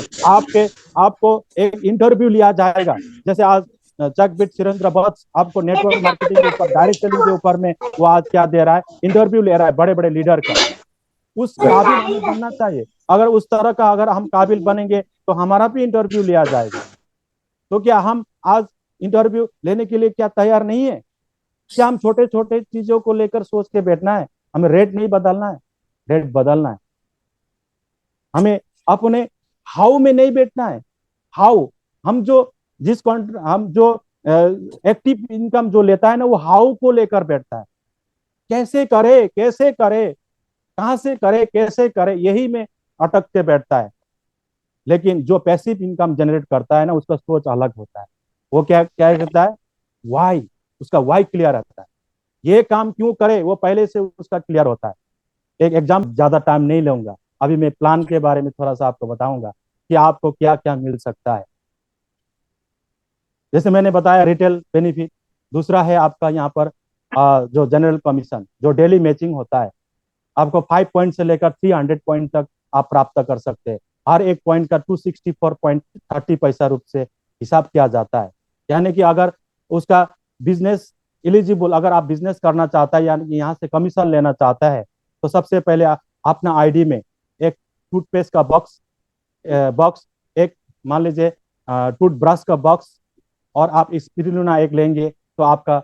आपको एक इंटरव्यू लिया जाएगा। जैसे आज चकबिट सुरेंद्र बत्स आपको नेटवर्क मार्केटिंग के ऊपर, डायरेक्ट सेलिंग के ऊपर में वो आज क्या दे रहा है, इंटरव्यू ले रहा है बड़े बड़े लीडर का। उस काबिल हमें बनना चाहिए। अगर उस तरह का अगर हम काबिल बनेंगे तो हमारा भी इंटरव्यू लिया जाएगा। तो क्या हम आज इंटरव्यू लेने के लिए क्या तैयार नहीं है? क्या हम छोटे छोटे चीजों को लेकर सोच के बैठना है? हमें रेट नहीं बदलना है, रेट बदलना है। हमें अपने हाउ में नहीं बैठना है। हाउ, हम जो हम जो एक्टिव इनकम जो लेता है ना, वो हाउ को लेकर बैठता है। कैसे करे, कैसे करे, कहां से करे, कैसे करे, यही में अटक के बैठता है। लेकिन जो पैसिव इनकम जनरेट करता है ना, उसका सोच अलग होता है। वो क्या क्या कहता है, वाई, उसका वाई क्लियर रहता है। ये काम क्यों करे वो पहले से उसका क्लियर होता है। एक एग्जाम, ज्यादा टाइम नहीं लूंगा, अभी मैं प्लान के बारे में थोड़ा सा आपको बताऊंगा कि आपको क्या क्या मिल सकता है। जैसे मैंने बताया रिटेल बेनिफिट, दूसरा है आपका यहाँ पर जो जनरल कमीशन, जो डेली मैचिंग होता है, आपको 5 पॉइंट से लेकर 300 पॉइंट तक आप प्राप्त कर सकते हैं। हर एक पॉइंट का 264.30 पैसा रूप से हिसाब किया जाता है। यानी कि अगर उसका बिजनेस एलिजिबल, अगर आप बिजनेस करना चाहता है यानी कि यहाँ से कमीशन लेना चाहता है, तो सबसे पहले अपना आईडी में एक टूथपेस्ट का बॉक्स, एक मान लीजिए टूथब्रश का बॉक्स, और आप स्पिरुलिना एक लेंगे तो आपका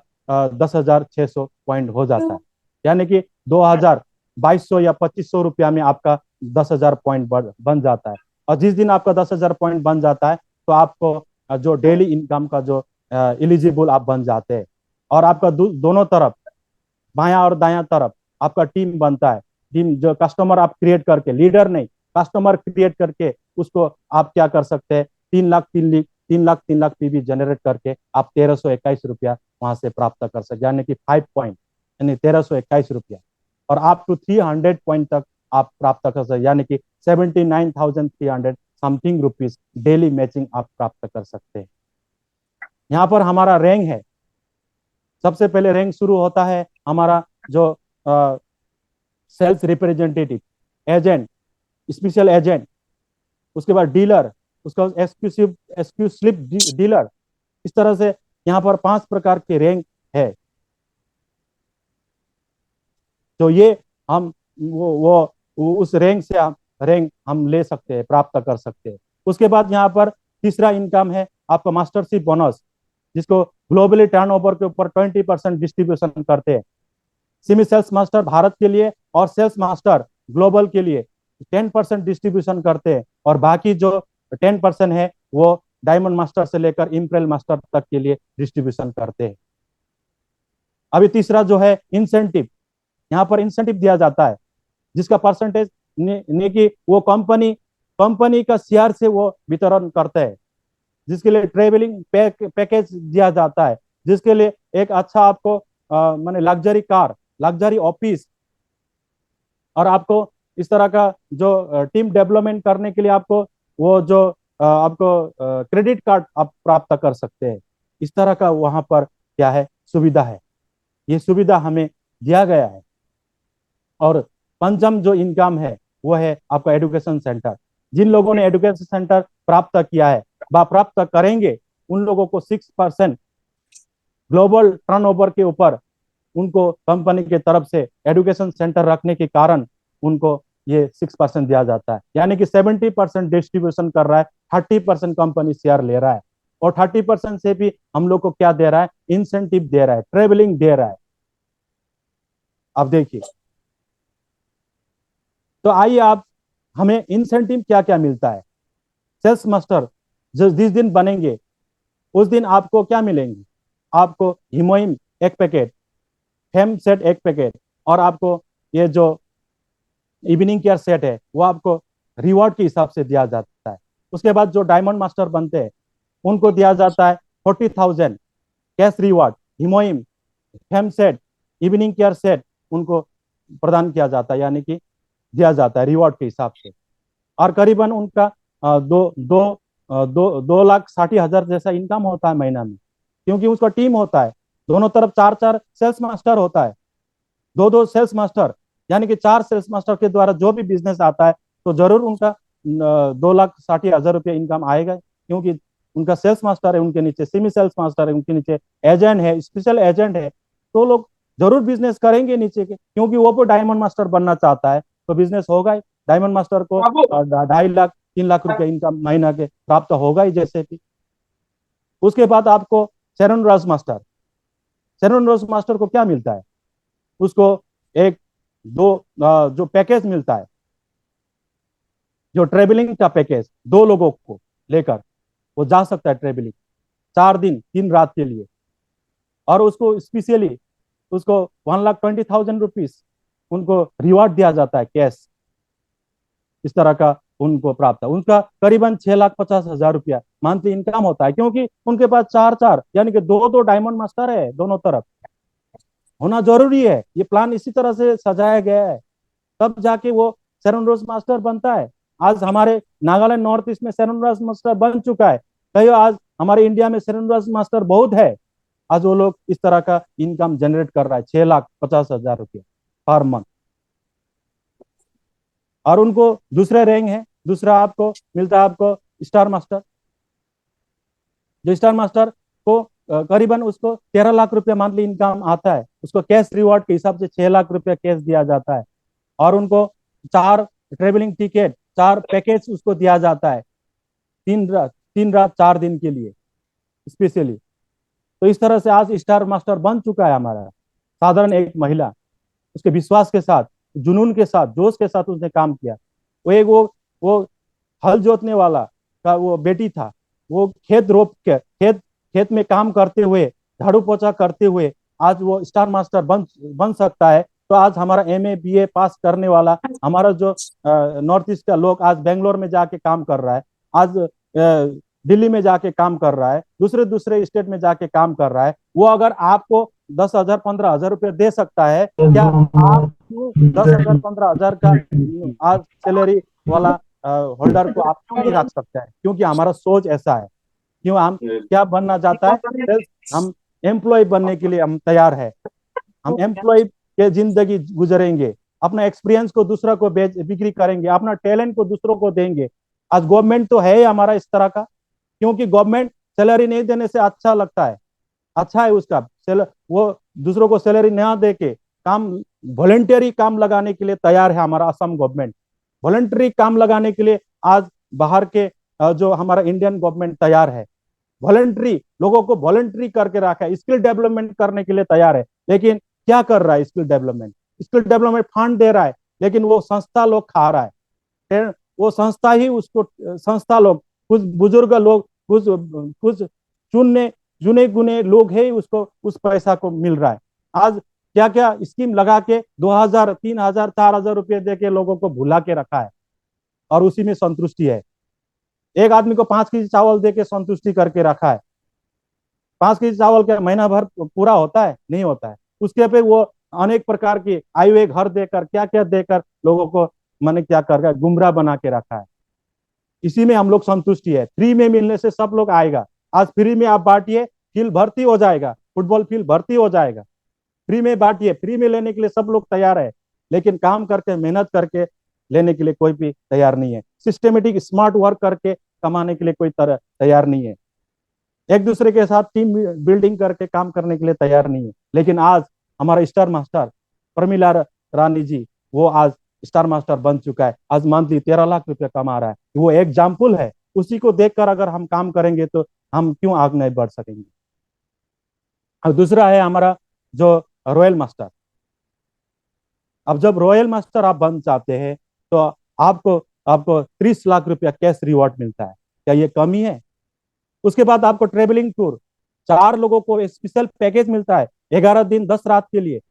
10,600 पॉइंट हो जाता है। यानी कि 2,200 या 2,500 रुपया में आपका 10,000 पॉइंट बन जाता है। और जिस दिन आपका 10,000 पॉइंट बन जाता है तो आपको जो डेली इनकम का जो एलिजिबल आप बन जाते हैं। और आपका दोनों तरफ, बायां और दायां तरफ आपका टीम बनता है। टीम जो कस्टमर आप क्रिएट करके, लीडर नहीं, कस्टमर क्रिएट करके उसको आप क्या कर सकते हैं, 3 लाख पीवी जनरेट करके आप 1,321 रुपया वहां से प्राप्त कर सकते, यानी कि 5 पॉइंट यानी 1,321 रुपया। और आप टू 300 पॉइंट तक आप प्राप्त कर सकते, यानी कि 79,300 समथिंग रुपीज डेली मैचिंग आप प्राप्त कर सकते हैं। यहाँ पर हमारा रैंक है, सबसे पहले रैंक शुरू होता है हमारा जो sales representative, agent, special agent, उसके बाद डीलर, उसका एक्सक्लूसिव एक्सक्लूसिव डीलर। इस तरह से यहाँ पर 5 प्रकार के रैंक है। तो ये हम उस रैंक से रैंक हम ले सकते हैं, प्राप्त कर सकते हैं। उसके बाद यहाँ पर तीसरा इनकम है आपका मास्टरशिप बोनस, जिसको ग्लोबली टर्नओवर के ऊपर 20% डिस्ट्रीब्यूशन करते हैं। सिमी सेल्स मास्टर भारत के लिए और सेल्स मास्टर ग्लोबल के लिए 10% डिस्ट्रीब्यूशन करते हैं, और बाकी जो 10% है वो डायमंड मास्टर से लेकर इम्पेरियल मास्टर तक के लिए डिस्ट्रीब्यूशन करते हैं। अभी तीसरा जो है इंसेंटिव, यहाँ पर इंसेंटिव दिया जाता है जिसका परसेंटेज ने कि वो कंपनी का शेयर से वो वितरण करते हैं, जिसके लिए ट्रेवलिंग पैकेज दिया जाता है, जिसके लिए एक अच्छा आपको माने लग्जरी कार, लग्जरी ऑफिस, और आपको इस तरह का जो टीम डेवलपमेंट करने के लिए आपको वो जो आपको क्रेडिट कार्ड आप प्राप्त कर सकते हैं। इस तरह का वहां पर क्या है, सुविधा है। ये सुविधा हमें दिया गया है। और पंचम जो इनकम है वो है आपका एजुकेशन सेंटर। जिन लोगों ने एजुकेशन सेंटर प्राप्त किया है व प्राप्त करेंगे, उन लोगों को 6% ग्लोबल टर्नओवर के ऊपर उनको कंपनी के तरफ से एजुकेशन सेंटर रखने के कारण उनको ये 6% दिया जाता है, यानी कि 70% डिस्ट्रीब्यूशन कर रहा है, 30% कंपनी शेयर ले रहा है, और 30% से भी हम लोग को क्या दे रहा है, इंसेंटिव दे रहा है, ट्रेवलिंग दे रहा है। अब देखिए, तो आइए आप, हमें इंसेंटिव क्या क्या मिलता है। सेल्स मास्टर जिस दिन बनेंगे उस दिन आपको क्या मिलेंगे, आपको हिमोइम एक पैकेट, फेम सेट एक पैकेट, और आपको ये जो इवनिंग केयर सेट है वो आपको रिवॉर्ड के हिसाब से दिया जाता है। उसके बाद जो डायमंड मास्टर बनते हैं उनको दिया जाता है 40,000 कैश रिवॉर्ड, हिमोइम, फेम सेट, इवनिंग केयर सेट उनको प्रदान किया जाता है, यानी कि दिया जाता है रिवॉर्ड के हिसाब से। और करीबन उनका दो दो दो 2,60,000 जैसा इनकम होता है महीना में, क्योंकि उसका टीम होता है, दोनों तरफ 4-4 सेल्स मास्टर होता है, 2-2 सेल्स मास्टर, यानी कि 4 सेल्स मास्टर के द्वारा जो भी बिजनेस आता है तो जरूर उनका 2,60,000 रुपये इनकम आएगा, क्योंकि उनका सेल्स मास्टर है, उनके नीचे सेमी सेल्स मास्टर है, उनके नीचे एजेंट है, स्पेशल एजेंट है, तो लोग जरूर बिजनेस करेंगे नीचे के, क्योंकि वो डायमंड मास्टर बनना चाहता है तो बिजनेस होगा ही। डायमंड मास्टर को 2.5 लाख 3 लाख रुपए इनकम महीना के प्राप्त होगा ही जैसे भी। उसके बाद आपको शेरन रोज मास्टर, शेरन रोज मास्टर को क्या मिलता है, उसको एक दो जो पैकेज मिलता है, जो ट्रेवलिंग का पैकेज, 2 लोगों को लेकर वो जा सकता है ट्रेवलिंग 4 दिन 3 रात के लिए, और उसको स्पेशली उसको 1,20,000 रुपीज उनको रिवॉर्ड दिया जाता है कैश। इस तरह का उनको प्राप्त है। उनका करीबन 6,50,000 रुपया मंथली इनकम होता है, क्योंकि उनके पास 4-4 यानी कि 2-2 डायमंड मास्टर है, दोनों तरफ होना जरूरी है। ये प्लान इसी तरह से सजाया गया है, तब जाके वो शेरन रोज मास्टर बनता है। आज हमारे नागालैंड नॉर्थ ईस्ट में शेरन रोज मास्टर बन चुका है, कहीं आज हमारे इंडिया में शेरन रोज मास्टर बहुत है। आज वो लोग इस तरह का इनकम जनरेट कर रहा है, 6,50,000 रुपये पर मंथ। और उनको दूसरे रैंक है, दूसरा आपको मिलता है आपको स्टार मास्टर। जो स्टार मास्टर को करीबन उसको 13 लाख रुपया मंथली इनकम आता है, उसको कैश रिवॉर्ड के हिसाब से 6 लाख रुपया कैश दिया जाता है, और उनको 4 ट्रेवलिंग टिकट, 4 पैकेज उसको दिया जाता है, 3 रात 4 दिन के लिए स्पेशली। तो इस तरह से आज स्टार मास्टर बन चुका है हमारा साधारण एक महिला, उसके विश्वास के साथ, जुनून के साथ, जोश के साथ उसने काम किया। वो हल जोतने वाला का वो बेटी था, वो खेत रोप के खेत में काम करते हुए, झाड़ू पोछा करते हुए आज वो स्टार मास्टर बन सकता है। तो आज हमारा MA BA पास करने वाला हमारा जो नॉर्थ ईस्ट का लोग आज बेंगलोर में जाके काम कर रहा है, आज दिल्ली में जाके काम कर रहा है, दूसरे दूसरे स्टेट में जाके काम कर रहा है, वो अगर आपको 10,000 15,000 रुपये दे सकता है, क्या आप क्यों 10,000 15,000 का आज सैलरी वाला होल्डर को आप क्यों नहीं रख सकते हैं? क्योंकि हमारा सोच ऐसा है। क्यों हम क्या बनना चाहता है? हम एम्प्लॉय बनने के लिए हम तैयार है। हम एम्प्लॉय के जिंदगी गुजरेंगे, अपना एक्सपीरियंस को दूसरा को बिक्री करेंगे, अपना टैलेंट को दूसरों को देंगे। आज गवर्नमेंट तो है ही हमारा इस तरह का, क्योंकि गवर्नमेंट सैलरी नहीं देने से अच्छा लगता है, अच्छा है उसका वो दूसरों को सैलरी ना दे के काम वॉलेंटरी काम लगाने के लिए तैयार है हमारा असम गवर्नमेंट। वॉलेंटरी काम लगाने के लिए आज बाहर के जो हमारा इंडियन गवर्नमेंट तैयार है। वॉलेंट्री लोगों को वॉलेंट्री करके रखा है, स्किल डेवलपमेंट करने के लिए तैयार है। लेकिन क्या कर रहा है skill development? Skill development fund दे रहा है, लेकिन वो संस्था लोग खा रहा है। वो संस्था ही उसको, संस्था लोग, कुछ बुजुर्ग लोग, कुछ कुछ चुनने चुने गुने लोग है उसको उस पैसा को मिल रहा है। आज क्या क्या स्कीम लगा के 2,000 3,000 4,000 रुपये दे के लोगों को भुला के रखा है और उसी में संतुष्टि है। एक आदमी को 5 केजी चावल दे के संतुष्टि करके रखा है। 5 केजी चावल क्या महीना भर पूरा होता है? नहीं होता है। उसके पे वो अनेक प्रकार की हाईवे घर देकर क्या क्या देकर लोगों को मैंने क्या कर गुमराह बना के रखा है। इसी में हम लोग संतुष्टि है। फ्री में मिलने से सब लोग आएगा। आज फ्री में आप बांटिए, फील्ड भर्ती हो जाएगा, फुटबॉल फील्ड भर्ती हो जाएगा। फ्री में बांटिए, फ्री में लेने के लिए सब लोग तैयार है, लेकिन काम करके मेहनत करके लेने के लिए कोई भी तैयार नहीं है। सिस्टमेटिक स्मार्ट वर्क करके कमाने के लिए कोई तैयार नहीं है। एक दूसरे के साथ टीम बिल्डिंग करके काम करने के लिए तैयार नहीं है। लेकिन आज हमारा स्टार मास्टर प्रमिला रानी जी, वो आज स्टार मास्टर बन चुका है। आज मंथली 13 लाख रुपया कमा रहा है। वो एग्जाम्पल है। उसी को देखकर अगर हम काम करेंगे तो हम क्यों आगे नहीं बढ़ सकेंगे? और दूसरा है हमारा जो रॉयल मास्टर। अब जब रॉयल मास्टर आप बन जाते हैं तो आपको आपको 30 लाख रुपया कैश रिवॉर्ड मिलता है। क्या ये कमी है? उसके बाद आपको ट्रेवलिंग टूर, 4 लोगों को स्पेशल पैकेज मिलता है 11 दिन 10 रात के लिए।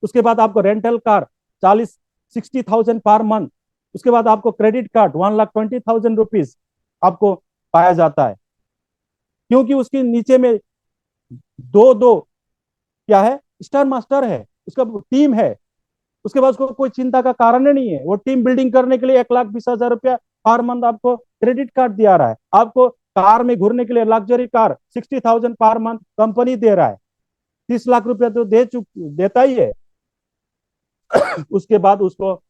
उसके बाद आपको रेंटल कार 40-60,000 पर मंथ। उसके बाद आपको क्रेडिट कार्ड 1,20,000 रुपीज आपको पाया जाता है, क्योंकि उसके नीचे में दो दो क्या है, स्टार मास्टर है, उसका टीम है। उसके बाद उसको कोई चिंता का कारण ही नहीं है। वो टीम बिल्डिंग करने के लिए 1,20,000 रुपया पर मंथ आपको क्रेडिट कार्ड दिया रहा है। आपको कार में घूरने के लिए luxury car 60,000 per month company दे रहा है। 30 लाख रुपया तो देता ही है। उसके बाद उसको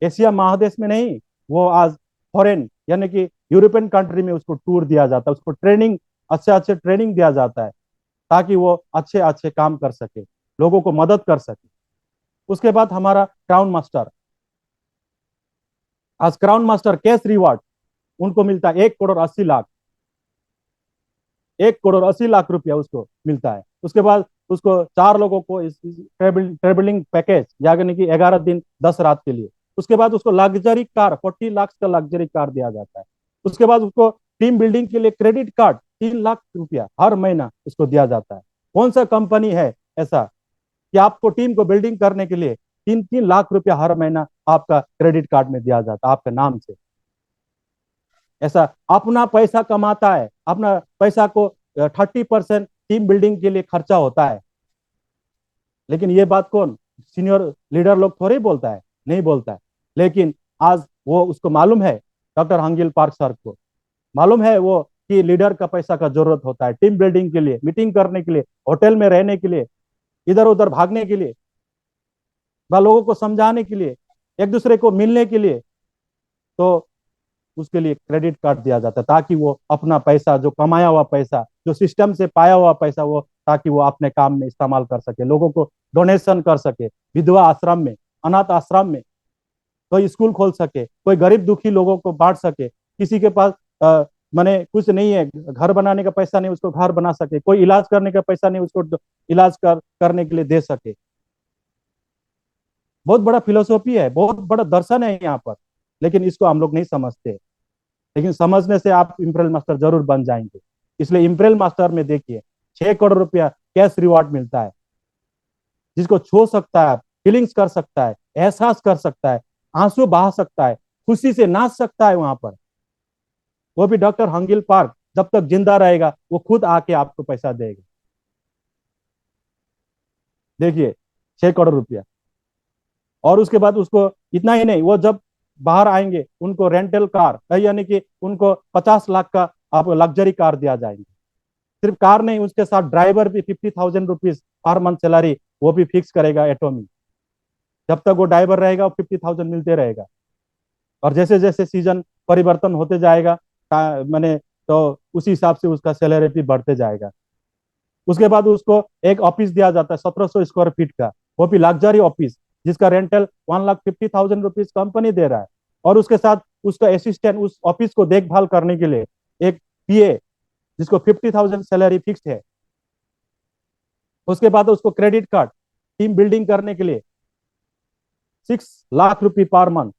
एशिया महादेश में नहीं, वो आज फॉरेन यानी कि यूरोपियन कंट्री में उसको टूर दिया जाता है। उसको ट्रेनिंग, अच्छे अच्छे ट्रेनिंग दिया जाता है, ताकि वो अच्छे अच्छे काम कर सके, लोगों को मदद कर सके। उसके बाद हमारा क्राउन मास्टर, आज क्राउन मास्टर कैश रिवार्ड उनको मिलता है 1,80,00,000, 1,80,00,000 रुपया उसको मिलता है। उसके बाद उसको 4 लोगों को ट्रेवलिंग पैकेज यानी कि 11 दिन 10 रात के लिए। उसके बाद उसको लग्जरी कार 40 लाख का लग्जरी कार दिया जाता है। उसके बाद उसको टीम बिल्डिंग के लिए क्रेडिट कार्ड 3 लाख रुपया हर महीना उसको दिया जाता है। कौन सा कंपनी है ऐसा कि आपको टीम को बिल्डिंग करने के लिए 3-3 लाख रुपया हर महीना आपका क्रेडिट कार्ड में दिया जाता है आपके नाम से? ऐसा अपना पैसा कमाता है, अपना पैसा को 30% टीम बिल्डिंग के लिए खर्चा होता है। लेकिन ये बात कौन, सीनियर लीडर लोग थोड़ी बोलता है, नहीं बोलता है। लेकिन आज वो उसको मालूम है, डॉक्टर हंगिल पार्क सर को मालूम है वो कि लीडर का पैसा का जरूरत होता है टीम बिल्डिंग के लिए, मीटिंग करने के लिए, होटल में रहने के लिए, इधर उधर भागने के लिए, लोगों को समझाने के लिए, एक दूसरे को मिलने के लिए। तो उसके लिए क्रेडिट कार्ड दिया जाता है, ताकि वो अपना पैसा, जो कमाया हुआ पैसा, जो सिस्टम से पाया हुआ पैसा, वो ताकि वो अपने काम में इस्तेमाल कर सके, लोगों को डोनेशन कर सके, विधवा आश्रम में, अनाथ आश्रम में, कोई स्कूल खोल सके, कोई गरीब दुखी लोगों को बांट सके। किसी के पास माने कुछ नहीं है, घर बनाने का पैसा नहीं, उसको घर बना सके। कोई इलाज करने का पैसा नहीं, उसको इलाज करने के लिए दे सके। बहुत बड़ा फिलोसॉफी है, बहुत बड़ा दर्शन है यहाँ पर, लेकिन इसको हम लोग नहीं समझते। लेकिन समझने से आप इंपीरियल मास्टर जरूर बन जाएंगे। इसलिए इंपीरियल मास्टर में देखिए 6 करोड़ रुपया कैश रिवॉर्ड मिलता है। जिसको छू सकता है, फीलिंग्स कर सकता है, एहसास कर सकता है, आंसू बहा सकता है, खुशी से नाच सकता है वहां पर, वो भी डॉक्टर हंगिल पार्क जब तक जिंदा रहेगा वो खुद आके आपको पैसा देगा। देखिए, 6 करोड़ रुपया। और उसके बाद उसको इतना ही नहीं, वो जब बाहर आएंगे उनको रेंटल कार, यानी कि उनको 50 लाख का आप लग्जरी कार दिया जाएंगे। सिर्फ कार नहीं, उसके साथ ड्राइवर भी 50,000 रुपीज पर मंथ सैलरी वो भी फिक्स करेगा एटोमी। जब तक वो ड्राइवर रहेगा वो 50,000 मिलते रहेगा। और जैसे जैसे सीजन परिवर्तन होते जाएगा मैंने, तो उसी हिसाब से उसका सैलरी भी बढ़ते जाएगा। उसके बाद उसको एक ऑफिस दिया जाता है 1700 स्क्वायर फीट का, वो भी लग्जरी ऑफिस, जिसका रेंटल 1,50,000 रुपीज कंपनी दे रहा है। और उसके साथ उसका असिस्टेंट उस ऑफिस को देखभाल करने के लिए एक पीए, जिसको 50,000 सैलरी फिक्स है। उसके बाद उसको क्रेडिट कार्ड, टीम बिल्डिंग करने के लिए 6 लाख रुपए पर मंथ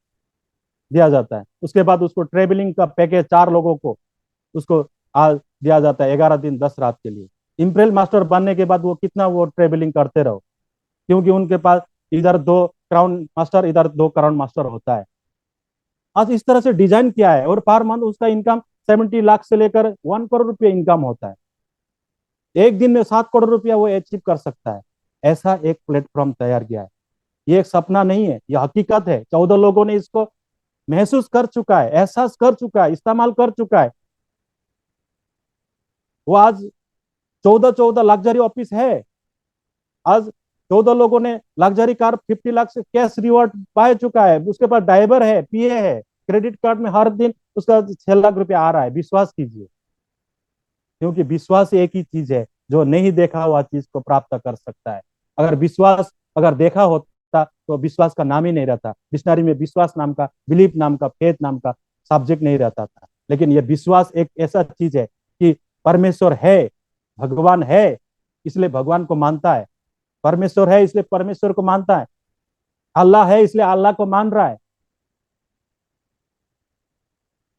दिया जाता है। उसके बाद उसको ट्रेवलिंग का पैकेज 4 लोगों को उसको दिया जाता है 11 दिन 10 रात के लिए। इंपेरियल मास्टर बनने के बाद वो कितना वो ट्रेवलिंग करते रहो, क्योंकि उनके पास इधर 2 क्राउन मास्टर, इधर 2 क्राउन मास्टर होता है। आज इस तरह से डिजाइन किया है, और पर मंथ उसका इनकम 70 लाख से लेकर 1 करोड़ रुपये इनकम होता है। एक दिन में 7 करोड़ रुपया वो अचीव कर सकता है। ऐसा एक प्लेटफॉर्म तैयार किया है। ये एक सपना नहीं है, ये हकीकत है। 14 लोगों ने इसको महसूस कर चुका है, एहसास कर चुका है, इस्तेमाल कर चुका है। वो आज 14 लग्जरी ऑफिस है। आज 14 लोगों ने लग्जरी कार 50 लाख से कैश रिवॉर्ड पा चुका है। उसके पास ड्राइवर है, पीए है, क्रेडिट कार्ड में हर दिन उसका 6 लाख रुपया आ रहा है। विश्वास कीजिए, क्योंकि विश्वास एक ही चीज है जो नहीं देखा हुआ चीज को प्राप्त कर सकता है। अगर विश्वास अगर देखा होता तो विश्वास का नाम ही नहीं रहता। डिक्शनरी में विश्वास नाम का, बिलीफ नाम का, फेथ नाम का सब्जेक्ट नहीं रहता था। लेकिन यह विश्वास एक ऐसा चीज है कि परमेश्वर है, भगवान है, इसलिए भगवान को मानता है। परमेश्वर है इसलिए परमेश्वर को मानता है। अल्लाह है इसलिए अल्लाह को मान रहा है,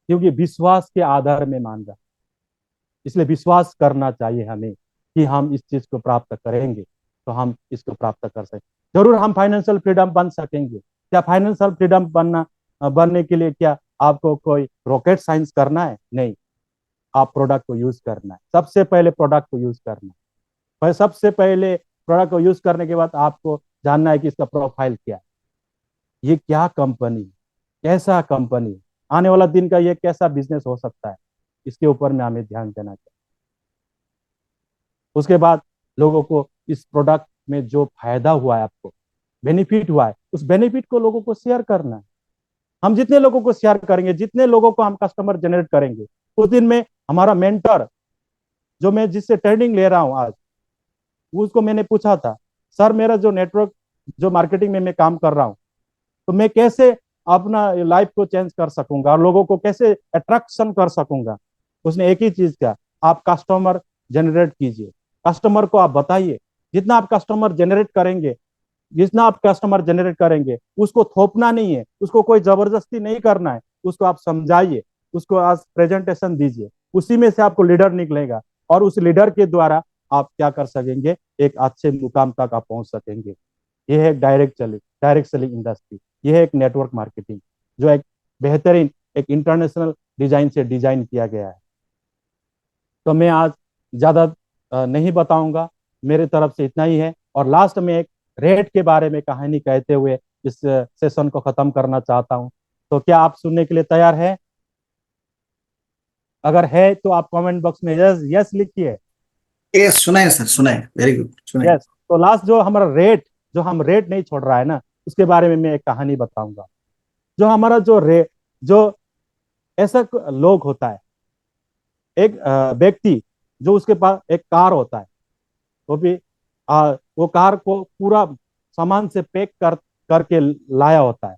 क्योंकि विश्वास के आधार में मान रहा है। इसलिए विश्वास करना चाहिए हमें कि हम इस चीज को प्राप्त करेंगे, तो हम इसको प्राप्त कर सकते। जरूर हम फाइनेंशियल फ्रीडम बन सकेंगे। क्या फाइनेंशियल फ्रीडम बनने के लिए क्या आपको कोई रॉकेट साइंस करना है? नहीं, आप प्रोडक्ट को यूज करना है। सबसे पहले प्रोडक्ट को यूज करना है। सबसे पहले प्रोडक्ट को यूज करने के बाद आपको जानना है कि इसका प्रोफाइल क्या है, ये क्या कंपनी, कैसा कंपनी, आने वाला दिन का ये कैसा बिजनेस हो सकता है, इसके ऊपर में हमें ध्यान देना चाहिए। उसके बाद लोगों को इस प्रोडक्ट में जो फायदा हुआ है, आपको बेनिफिट हुआ है, उस बेनिफिट को लोगों को शेयर करना है। हम जितने लोगों को शेयर करेंगे, जितने लोगों को हम कस्टमर जनरेट करेंगे, उस दिन में हमारा मेंटर, जो मैं जिससे ट्रेनिंग ले रहा हूं आज, उसको मैंने पूछा था, सर मेरा जो नेटवर्क, जो मार्केटिंग में मैं काम कर रहा हूँ, तो मैं कैसे अपना लाइफ को चेंज कर सकूंगा और लोगों को कैसे अट्रैक्शन कर सकूंगा। उसने एक ही चीज किया, आप कस्टमर जनरेट कीजिए। कस्टमर को आप बताइए, जितना आप कस्टमर जनरेट करेंगे, जितना आप कस्टमर जनरेट करेंगे, उसको थोपना नहीं है, उसको कोई जबरदस्ती नहीं करना है, उसको आप समझाइए, उसको आज प्रेजेंटेशन दीजिए। उसी में से आपको लीडर निकलेगा, और उस लीडर के द्वारा आप क्या कर सकेंगे, एक अच्छे मुकाम तक आप पहुंच सकेंगे। यह है डायरेक्ट सेलिंग इंडस्ट्री। यह है एक नेटवर्क मार्केटिंग, जो एक बेहतरीन एक इंटरनेशनल डिजाइन से डिजाइन किया गया है। तो मैं आज ज्यादा नहीं बताऊंगा, मेरे तरफ से इतना ही है। और लास्ट में एक रेट के बारे में कहानी कहते हुए इस सेशन को खत्म करना चाहता हूं। तो क्या आप सुनने के लिए तैयार है? अगर है तो आप कमेंट बॉक्स में यस यस लिखिए। यस, सुनाए सर, सुनाए, वेरी गुड, सुनाए। यस। तो लास्ट जो हमारा रेट, जो हम रेट नहीं छोड़ रहा है ना, उसके बारे में मैं एक कहानी बताऊंगा। जो हमारा जो रेट, जो ऐसा लोग होता है, एक व्यक्ति जो उसके पास एक कार होता है, वो भी वो कार को पूरा सामान से पैक करके लाया होता है।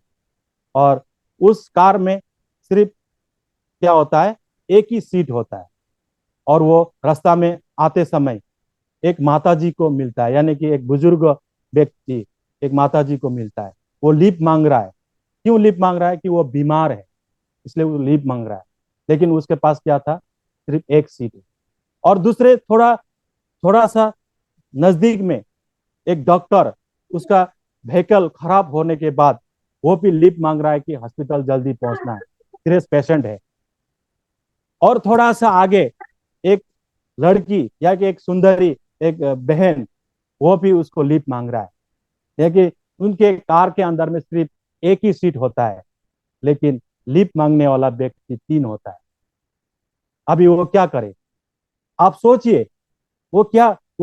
और उस कार में सिर्फ क्या होता है, एक ही सीट होता है। और वो रास्ता में आते समय एक माताजी को मिलता है, यानी कि एक बुजुर्ग व्यक्ति एक माताजी को मिलता है। वो लिफ्ट मांग रहा है। क्यों लिफ्ट मांग रहा है? कि वो बीमार है, इसलिए वो लिफ्ट मांग रहा है। लेकिन उसके पास क्या था, सिर्फ एक सीट है। और दूसरे थोड़ा थोड़ा सा नजदीक में एक डॉक्टर, उसका व्हीकल खराब होने के बाद वो भी लिफ्ट मांग रहा है कि हॉस्पिटल जल्दी पहुंचना है, सीरियस पेशेंट है। और थोड़ा सा आगे एक लड़की या कि एक सुंदरी, एक बहन, वो भी उसको लिफ्ट मांग रहा है। देखिए, उनके कार के अंदर में सिर्फ एक ही सीट होता है, लेकिन लिफ्ट मांगने वाला व्यक्ति तीन होता है। अभी वो क्या करे? आप सोचिए, वो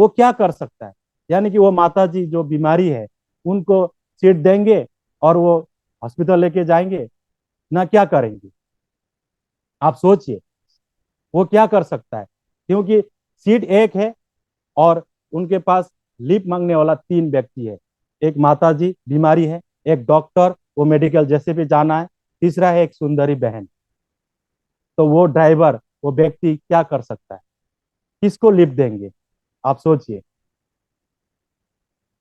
क्या कर सकता है? यानी कि वो माता जी जो बीमारी है, उनको सीट देंगे और वो हॉस्पिटल लेके जाएंगे ना, क्या करेंगे? आप सोचिए, वो क्या कर सकता है? क्योंकि सीट एक है और उनके पास लिफ्ट मांगने वाला तीन व्यक्ति है। एक माता जी बीमारी है, एक डॉक्टर, वो मेडिकल जैसे भी जाना है, तीसरा है एक सुंदरी बहन। तो वो ड्राइवर, वो व्यक्ति क्या कर सकता है? किसको लिफ्ट देंगे? आप सोचिए।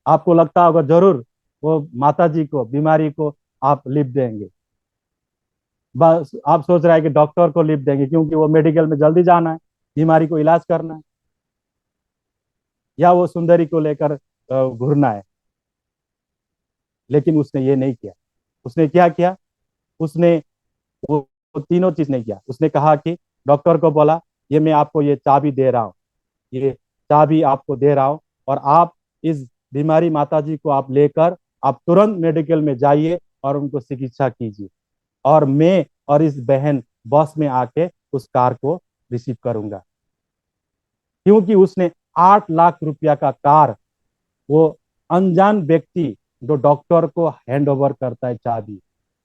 आपको लगता होगा जरूर वो माता जी को, बीमारी को आप लिफ्ट देंगे। बस आप सोच रहे हैं कि डॉक्टर को लिफ्ट देंगे क्योंकि वो मेडिकल में जल्दी जाना है, बीमारी को इलाज करना है, या वो सुंदरी को लेकर घूरना है। लेकिन उसने ये नहीं किया। उसने क्या किया? उसने वो, वो तीनों चीज नहीं किया। उसने कहा कि डॉक्टर को बोला, ये मैं आपको ये चाबी दे रहा हूँ, ये चाबी आपको दे रहा हूँ, और आप इस बीमारी माता जी को आप लेकर आप तुरंत मेडिकल में जाइए और उनको चिकित्सा कीजिए, और मैं और इस बहन बस में आके उस कार को रिसीव करूंगा। क्योंकि उसने 8 लाख रुपया का कार, वो अनजान व्यक्ति जो डॉक्टर को हैंड ओवर करता है चाबी,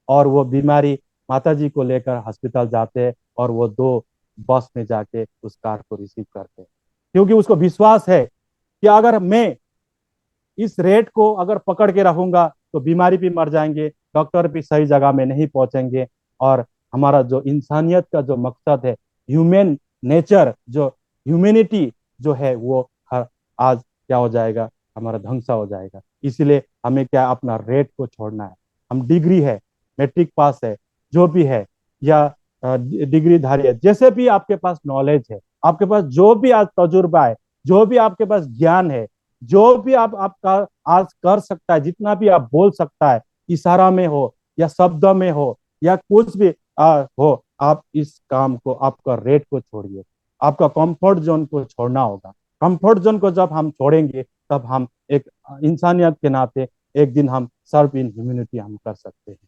और वो बीमारी माता जी को लेकर हॉस्पिटल जाते हैं, और वो दो बस में जाके उस कार को रिसीव करते हैं। क्योंकि उसको विश्वास है कि अगर मैं इस रेट को अगर पकड़ के रहूंगा तो बीमारी भी मर जाएंगे, डॉक्टर भी सही जगह में नहीं पहुंचेंगे, और हमारा जो इंसानियत का जो मकसद है, ह्यूमन नेचर, जो ह्यूमैनिटी जो है, वो हर आज क्या हो जाएगा? हमारा ध्वंसा हो जाएगा। इसलिए हमें क्या अपना रेट को छोड़ना है। हम डिग्री है, मैट्रिक पास है, जो भी है, या डिग्री धारी है, जैसे भी आपके पास नॉलेज है, आपके पास जो भी आज तजुर्बा है, जो भी आपके पास ज्ञान है, जो भी आपका आज कर सकता है, जितना भी आप बोल सकता है, इशारा में हो या शब्द में हो या कुछ भी हो, आप इस काम को, आपका रेट को छोड़िए। आपका कंफर्ट जोन को छोड़ना होगा। कंफर्ट जोन को जब हम छोड़ेंगे, तब हम एक इंसानियत के नाते एक दिन हम सर्व इन ह्यूमैनिटी हम कर सकते हैं।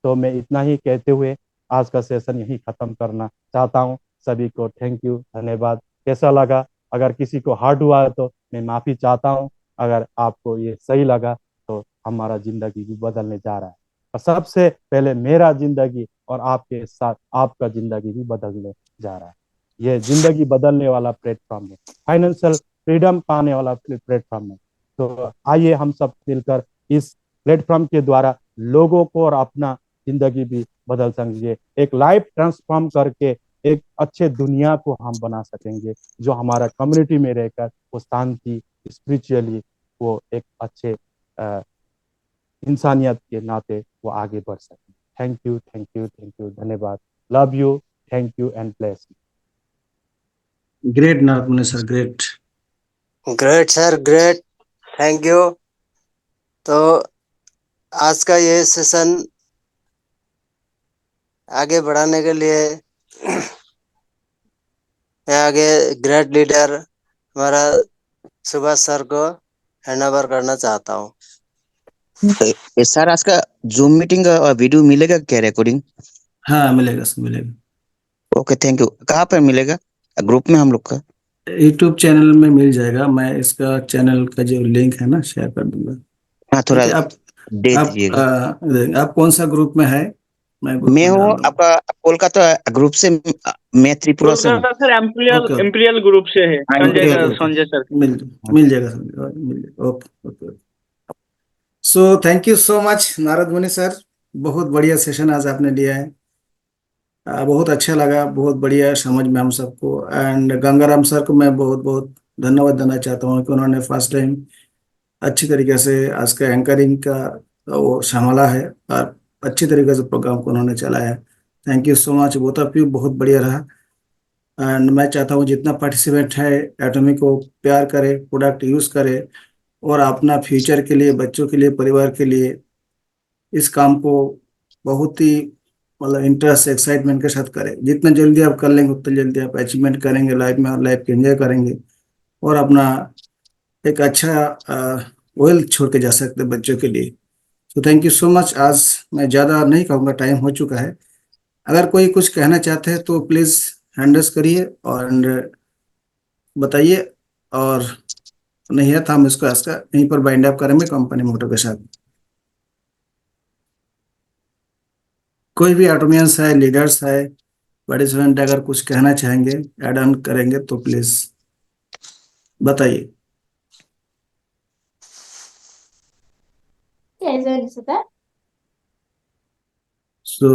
तो मैं इतना ही कहते हुए आज का सेशन यही खत्म करना चाहता हूँ। सभी को थैंक यू, धन्यवाद। कैसा लगा? अगर किसी को हार्ड हुआ है तो मैं माफी चाहता हूँ। अगर आपको ये सही लगा तो हमारा जिंदगी भी बदलने जा रहा है, और सबसे पहले मेरा जिंदगी और आपके साथ आपका जिंदगी भी बदलने जा रहा है। ये जिंदगी बदलने वाला प्लेटफॉर्म है, फाइनेंशियल फ्रीडम पाने वाला प्लेटफॉर्म है। तो आइए हम सब मिलकर इस प्लेटफॉर्म के द्वारा लोगों को और अपना जिंदगी भी बदल सकेंगे। एक लाइफ ट्रांसफॉर्म करके एक अच्छे दुनिया को हम बना सकेंगे, जो हमारा कम्युनिटी में रहकर वो शांति, स्पिरिचुअली वो एक अच्छे इंसानियत के नाते वो आगे बढ़ सके। Thank you, thank you, thank you, धन्यवाद। Love you, thank you and bless you. Great Narad sir, great. Great sir, great, thank you. तो आज का ये सेशन आगे बढ़ाने के लिए मैं आगे ग्रेट लीडर हमारा सुभाष सर को हैंड ओवर करना चाहता हूँ। सर, आज का जूम मीटिंग का वीडियो मिलेगा क्या, रिकॉर्डिंग? हाँ, मिलेगा सर, मिलेगा। Okay, thank you. कहाँ पर मिलेगा? ग्रुप में हम लोग का? यूट्यूब चैनल में मिल जाएगा। मैं इसका चैनल का जो लिंक है ना, शेयर कर दूंगा। हाँ, ठीक थोड़ा है। दे दीजिएगा। आप कौन सा ग्रुप में है? मैं ग्रुप मैं में हूँ डाल दूंगा। आपका कोलकाता ग्रुप से। मैं त्रिपुरा से हूँ। Kolkata sir, Amperian okay, Amperian group से है, हाँ, संजय ओके, imperial का, ओके, group है। संजय सर। मिल जाएगा सर, मिल जाएगा। Okay, okay. So thank you so much Narad मुनि सर, बहुत बढ़िया सेशन आज आपने लिया है। बहुत अच्छा लगा, बहुत बढ़िया समझ में हम सबको। एंड गंगाराम सर को मैं बहुत बहुत धन्यवाद देना चाहता हूँ कि उन्होंने फर्स्ट टाइम अच्छी तरीके से आज का एंकरिंग का वो संभाला है, और अच्छी तरीके से प्रोग्राम को उन्होंने चलाया है। Thank you so much both of you, बहुत बढ़िया रहा। एंड मैं चाहता हूँ जितना पार्टिसिपेंट है एटॉमी को प्यार करे, प्रोडक्ट यूज करे, और अपना फ्यूचर के लिए, बच्चों के लिए, परिवार के लिए इस काम को बहुत ही मतलब इंटरेस्ट एक्साइटमेंट के साथ करें। जितना जल्दी आप कर लेंगे उतना जल्दी आप अचीवमेंट करेंगे लाइफ में, और लाइफ को एंजॉय करेंगे और अपना एक अच्छा वेल्थ छोड़ के जा सकते हैं बच्चों के लिए। तो थैंक यू सो मच। आज मैं ज़्यादा नहीं कहूँगा, टाइम हो चुका है। अगर कोई कुछ कहना चाहते हैं तो प्लीज़ हैंड रेज करिए और बताइए, और नहीं है तो हम इसको इसका यहीं पर बाइंड अप करेंगे कंपनी मोटर के साथ। कोई भी ऑटोमियंस है, लीडर्स है, पार्टिसिपेंट अगर कुछ कहना चाहेंगे, ऐड ऑन करेंगे तो प्लीज बताइए। सो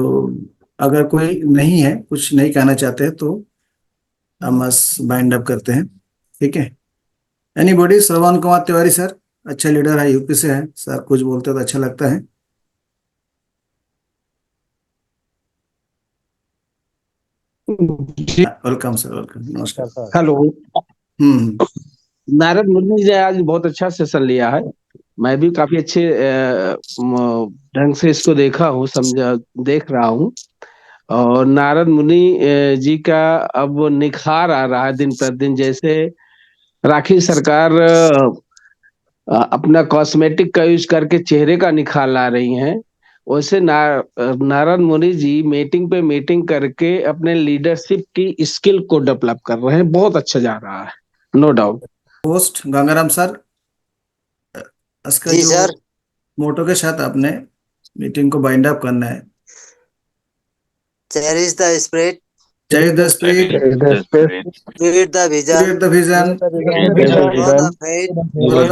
अगर कोई नहीं है, कुछ नहीं कहना चाहते हैं, तो हम बस बाइंड अप करते हैं। ठीक है। एनीबॉडी? श्रवण कुमार तिवारी सर, अच्छा लीडर है, यूपी से है सर, कुछ बोलते हो तो अच्छा लगता है। जी, वेलकम सर, वेलकम, नमस्कार। Sir hello. हम्म। नारद मुनि जी आज बहुत अच्छा सेशन लिया है। मैं भी काफी अच्छे ढंग से इसको देखा हूँ, समझा, देख रहा हूँ। और नारद मुनि जी का अब निखार आ रहा है दिन प्रतिदिन। जैसे राखी सरकार अपना कॉस्मेटिक का यूज करके चेहरे का निखार ला रही हैं, वैसे नारद मुनि जी मीटिंग पे मीटिंग करके अपने लीडरशिप की स्किल को डेवलप कर रहे हैं। बहुत अच्छा जा रहा है, no doubt. Post Gangaram sir, इसका जी जो सर। मोटो के साथ आपने मीटिंग को बाइंड अप करना है। Cherish the spirit, cherish the spirit, create the vision, create the vision, follow the faith, follow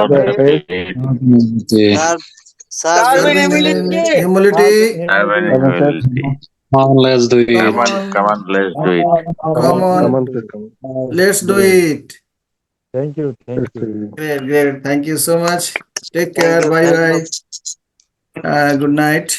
the faith, serve serve serve in in humility. Come on, let's do it. Come on, Let's do it. come on, let's do it. Thank you, thank you. Great, great. Thank you so much. Take thank care. you, Bye thank bye. you. Good night.